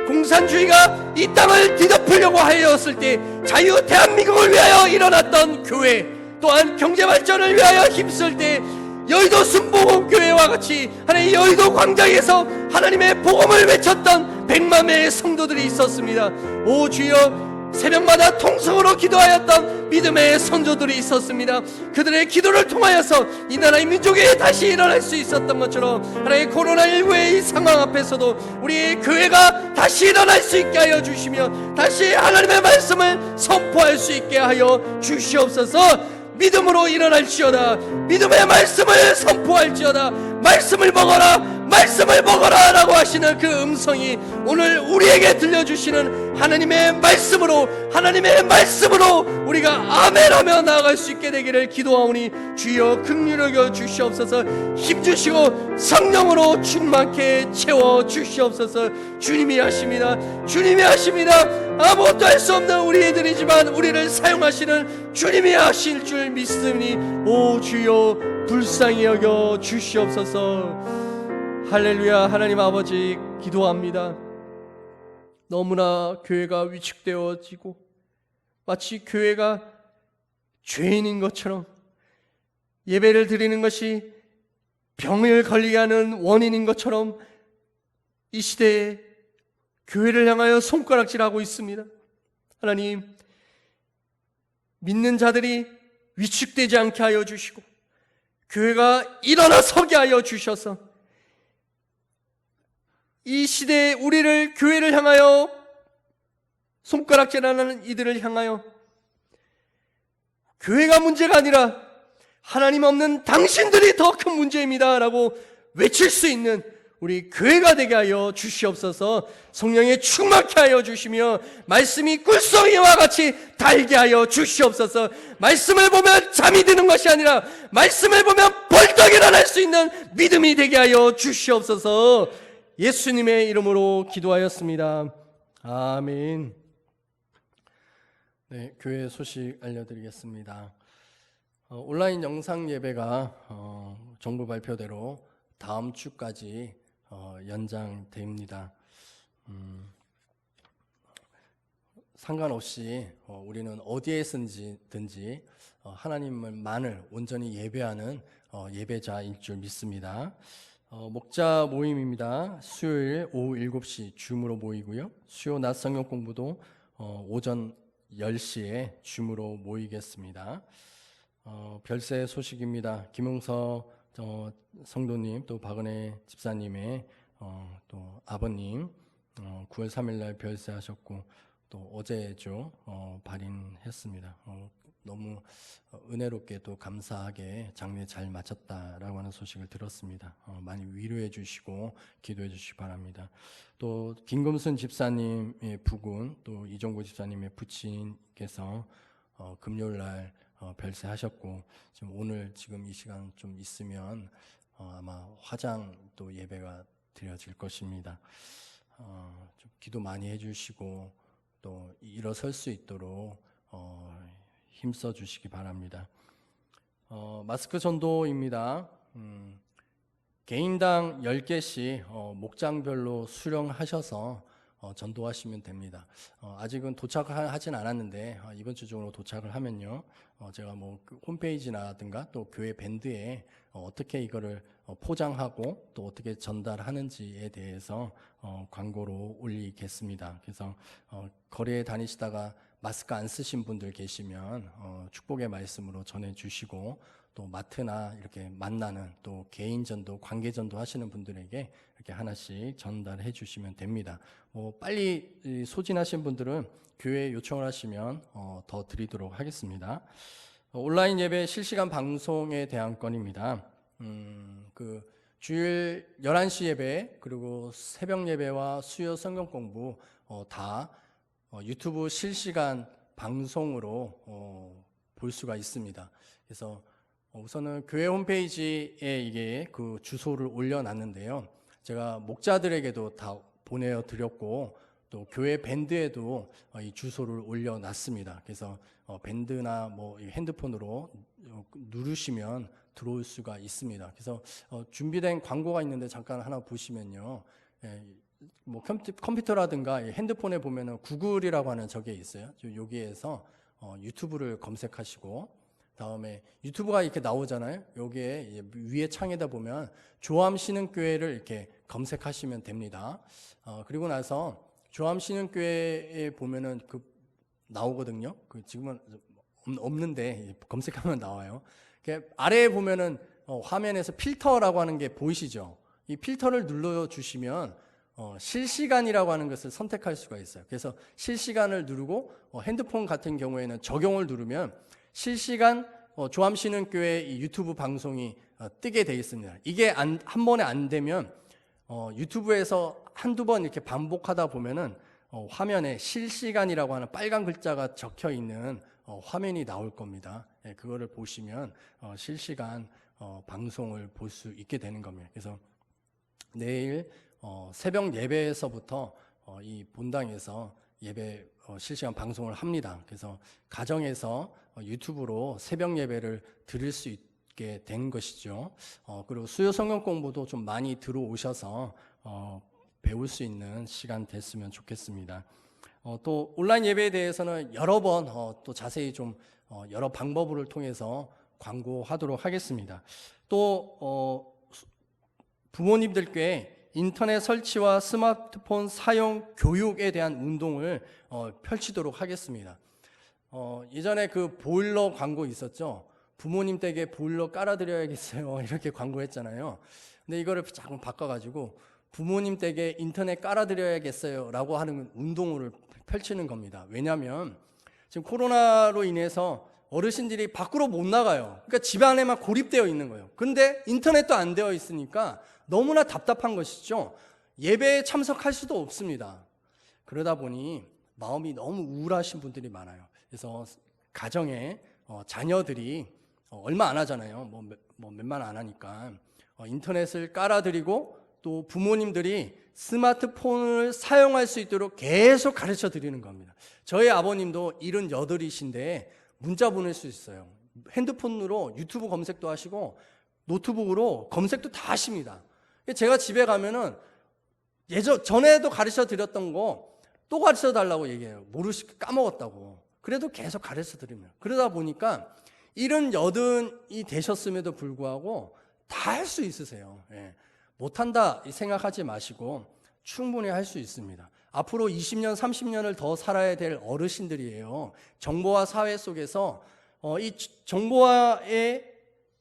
공산주의가 이 땅을 뒤덮으려고 하였을 때 자유 대한민국을 위하여 일어났던 교회, 또한 경제발전을 위하여 힘쓸 때 여의도 순복음교회와 같이 하나님 여의도 광장에서 하나님의 복음을 외쳤던 100만 명의 성도들이 있었습니다. 오 주여, 새벽마다 통성으로 기도하였던 믿음의 선조들이 있었습니다. 그들의 기도를 통하여서 이 나라의 민족이 다시 일어날 수 있었던 것처럼 하나님 코로나19의 이 상황 앞에서도 우리 교회가 다시 일어날 수 있게 하여 주시며 다시 하나님의 말씀을 선포할 수 있게 하여 주시옵소서. 믿음으로 일어날지어다. 믿음의 말씀을 선포할지어다. 말씀을 먹어라, 말씀을 먹어라 라고 하시는 그 음성이 오늘 우리에게 들려주시는 하나님의 말씀으로 우리가 아멘하며 나아갈 수 있게 되기를 기도하오니 주여 긍휼히 여겨 주시옵소서. 힘주시고 성령으로 충만케 채워 주시옵소서. 주님이 하십니다. 주님이 하십니다. 아무것도 할 수 없는 우리들이지만 우리를 사용하시는 주님이 하실 줄 믿으니 오 주여 불쌍히 여겨 주시옵소서. 할렐루야. 하나님 아버지 기도합니다. 너무나 교회가 위축되어지고 마치 교회가 죄인인 것처럼 예배를 드리는 것이 병을 걸리게 하는 원인인 것처럼 이 시대에 교회를 향하여 손가락질하고 있습니다. 하나님, 믿는 자들이 위축되지 않게 하여 주시고 교회가 일어나 서게 하여 주셔서 이 시대에 우리를 교회를 향하여 손가락질하는 이들을 향하여 교회가 문제가 아니라 하나님 없는 당신들이 더 큰 문제입니다 라고 외칠 수 있는 우리 교회가 되게 하여 주시옵소서. 성령에 충만케 하여 주시며 말씀이 꿀송이와 같이 달게 하여 주시옵소서. 말씀을 보면 잠이 드는 것이 아니라 말씀을 보면 벌떡 일어날 수 있는 믿음이 되게 하여 주시옵소서. 예수님의 이름으로 기도하였습니다. 아멘. 네, 교회 소식 알려드리겠습니다. 온라인 영상 예배가 정부 발표대로 다음 주까지 연장됩니다. 상관없이 우리는 어디에 있든지 하나님만을 온전히 예배하는 예배자일 줄 믿습니다. 목자 모임입니다. 수요일 오후 7시 줌으로 모이고요. 수요 낮 성경 공부도 오전 10시에 줌으로 모이겠습니다. 별세 소식입니다. 김용서 성도님 또 박은혜 집사님의 또 아버님 9월 3일날 별세하셨고 또 어제죠 발인했습니다. 너무 은혜롭게 또 감사하게 장례 잘 마쳤다라고 하는 소식을 들었습니다. 많이 위로해 주시고 기도해 주시기 바랍니다. 또 김금순 집사님의 부군 또 이종구 집사님의 부친께서 금요일날 별세하셨고 지금 오늘 지금 이 시간 좀 있으면 아마 화장 또 예배가 드려질 것입니다. 좀 기도 많이 해주시고 또 일어설 수 있도록 힘써 주시기 바랍니다. 마스크 전도입니다. 개인당 10개씩 목장별로 수령하셔서 전도하시면 됩니다. 아직은 도착을 하진 않았는데 이번 주 중으로 도착을 하면요 제가 뭐 홈페이지라든가 또 교회 밴드에 어떻게 이거를 포장하고 또 어떻게 전달하는지에 대해서 광고로 올리겠습니다. 그래서 거리에 다니시다가 마스크 안 쓰신 분들 계시면 축복의 말씀으로 전해주시고 또 마트나 이렇게 만나는 또 개인전도 관계전도 하시는 분들에게 이렇게 하나씩 전달해 주시면 됩니다. 빨리 소진하신 분들은 교회에 요청을 하시면 더 드리도록 하겠습니다. 온라인 예배 실시간 방송에 대한 건입니다. 그 주일 11시 예배 그리고 새벽 예배와 수요 성경 공부 다 유튜브 실시간 방송으로 볼 수가 있습니다. 그래서 우선은 교회 홈페이지에 이게 그 주소를 올려놨는데요. 제가 목자들에게도 다 보내드렸고 또 교회 밴드에도 이 주소를 올려놨습니다. 그래서 밴드나 뭐 핸드폰으로 누르시면 들어올 수가 있습니다. 그래서 준비된 광고가 있는데 잠깐 하나 보시면요. 뭐 컴퓨터라든가 핸드폰에 보면은 구글이라고 하는 저게 있어요. 여기에서 유튜브를 검색하시고 다음에 유튜브가 이렇게 나오잖아요. 여기에 위에 창에다 보면 조암 신흥교회를 이렇게 검색하시면 됩니다. 그리고 나서 조암 신흥교회에 보면은 그 나오거든요. 지금은 없는데 검색하면 나와요. 아래에 보면은 화면에서 필터라고 하는 게 보이시죠? 이 필터를 눌러주시면 실시간이라고 하는 것을 선택할 수가 있어요. 그래서 실시간을 누르고 핸드폰 같은 경우에는 적용을 누르면 실시간 조암신흥교회 이 유튜브 방송이 뜨게 되어 있습니다. 이게 한 번에 안 되면 유튜브에서 한두 번 이렇게 반복하다 보면은 화면에 실시간이라고 하는 빨간 글자가 적혀 있는 화면이 나올 겁니다. 예, 그거를 보시면 실시간 방송을 볼 수 있게 되는 겁니다. 그래서 내일 새벽 예배에서부터 이 본당에서 예배 실시간 방송을 합니다. 그래서 가정에서 유튜브로 새벽 예배를 드릴 수 있게 된 것이죠. 그리고 수요 성경 공부도 좀 많이 들어오셔서 배울 수 있는 시간 됐으면 좋겠습니다. 또 온라인 예배에 대해서는 여러 번 또 자세히 좀 여러 방법을 통해서 광고하도록 하겠습니다. 또 부모님들께 인터넷 설치와 스마트폰 사용 교육에 대한 운동을 펼치도록 하겠습니다. 예전에 그 보일러 광고 있었죠. 부모님 댁에 보일러 깔아드려야겠어요. 이렇게 광고했잖아요. 근데 이거를 조금 바꿔가지고 부모님 댁에 인터넷 깔아드려야겠어요 라고 하는 운동을 펼치는 겁니다. 왜냐하면 지금 코로나로 인해서 어르신들이 밖으로 못 나가요. 그러니까 집 안에만 고립되어 있는 거예요. 근데 인터넷도 안 되어 있으니까 너무나 답답한 것이죠. 예배에 참석할 수도 없습니다. 그러다 보니 마음이 너무 우울하신 분들이 많아요. 그래서 가정에 자녀들이 얼마 안 하잖아요. 뭐 몇만 안 하니까 인터넷을 깔아드리고 또 부모님들이 스마트폰을 사용할 수 있도록 계속 가르쳐 드리는 겁니다. 저희 아버님도 78이신데 문자 보낼 수 있어요. 핸드폰으로 유튜브 검색도 하시고 노트북으로 검색도 다 하십니다. 제가 집에 가면은 전에도 가르쳐 드렸던 거 또 가르쳐 달라고 얘기해요. 모르시고 까먹었다고. 그래도 계속 가르쳐 드립니다. 그러다 보니까 78이 되셨음에도 불구하고 다 할 수 있으세요. 예. 못한다 생각하지 마시고 충분히 할 수 있습니다. 앞으로 20년, 30년을 더 살아야 될 어르신들이에요. 정보화 사회 속에서 이 정보화에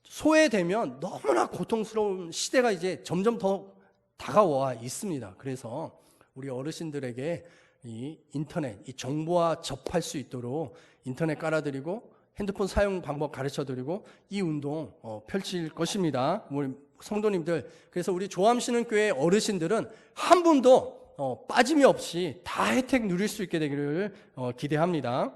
소외되면 너무나 고통스러운 시대가 이제 점점 더 다가와 있습니다. 그래서 우리 어르신들에게 이 인터넷, 이 정보화 접할 수 있도록 인터넷 깔아드리고 핸드폰 사용 방법 가르쳐드리고 이 운동 펼칠 것입니다. 우리 성도님들, 그래서 우리 조암신흥교회 어르신들은 한 분도 빠짐이 없이 다 혜택 누릴 수 있게 되기를 기대합니다.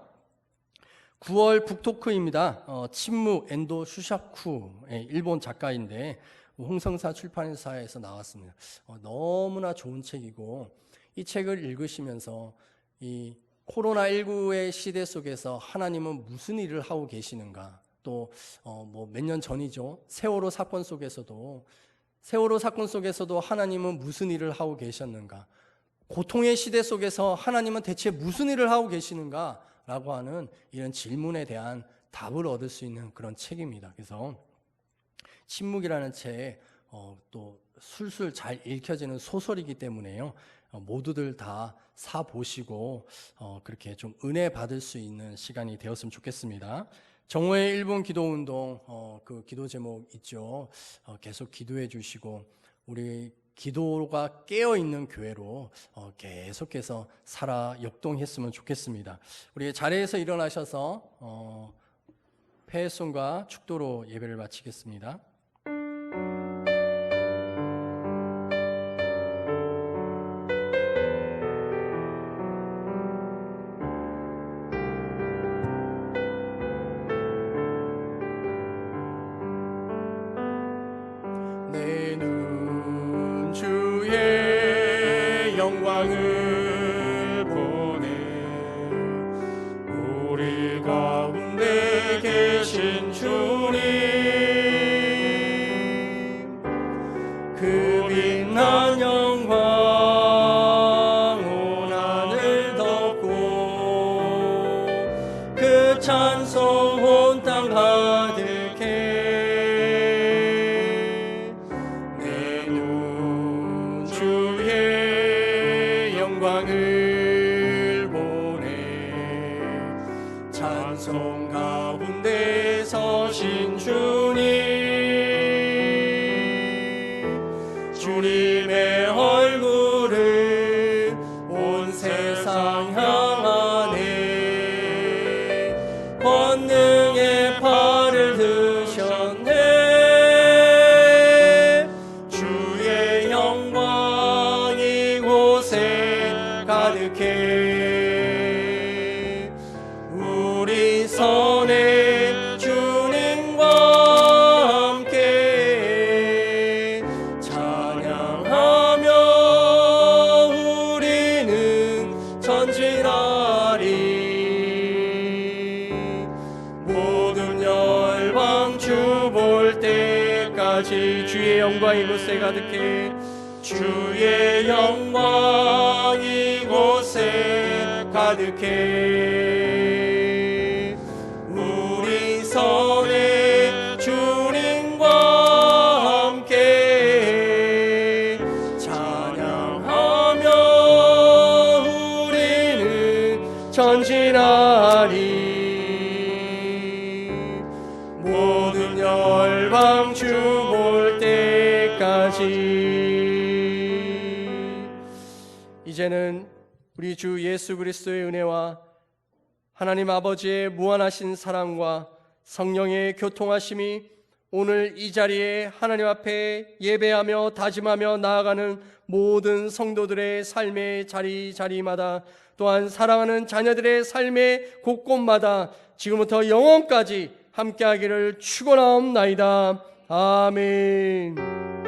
9월 북토크입니다. 침묵 엔도 슈샤쿠, 일본 작가인데 홍성사 출판사에서 나왔습니다. 너무나 좋은 책이고 이 책을 읽으시면서 이 코로나19의 시대 속에서 하나님은 무슨 일을 하고 계시는가, 또 뭐 몇 년 전이죠. 세월호 사건 속에서도 하나님은 무슨 일을 하고 계셨는가, 고통의 시대 속에서 하나님은 대체 무슨 일을 하고 계시는가 라고 하는 이런 질문에 대한 답을 얻을 수 있는 그런 책입니다. 그래서 침묵이라는 책 또 술술 잘 읽혀지는 소설이기 때문에요. 모두들 다 사보시고 그렇게 좀 은혜 받을 수 있는 시간이 되었으면 좋겠습니다. 정오의 1분 기도운동 그 기도 제목 있죠. 계속 기도해 주시고 우리 기도가 깨어있는 교회로 계속해서 살아 역동했으면 좋겠습니다. 우리 자리에서 일어나셔서 폐송과 축도로 예배를 마치겠습니다. 내 눈 주의 영광을 보내 우리 가운데 계신 주님 주님의 얼굴을 온 세상 향하네. 권능의 팔을 드셨네. 주의 영광 이곳에 가득해. 우리 선에 주님과 함께 찬양하며 우리는 전진하리. 모든 열방 주 볼 때까지 주의 영광 이곳에 가득해. 주의 영광 이곳에 가득해. 우리 선에 주님과 함께 찬양하며 우리는 전진하리. 모든 열방 주 볼 때까지. 이제는 우리 주 예수 그리스도의 은혜와 하나님 아버지의 무한하신 사랑과 성령의 교통하심이 오늘 이 자리에 하나님 앞에 예배하며 다짐하며 나아가는 모든 성도들의 삶의 자리마다, 또한 사랑하는 자녀들의 삶의 곳곳마다 지금부터 영원까지 함께하기를 축원하옵나이다. 아멘.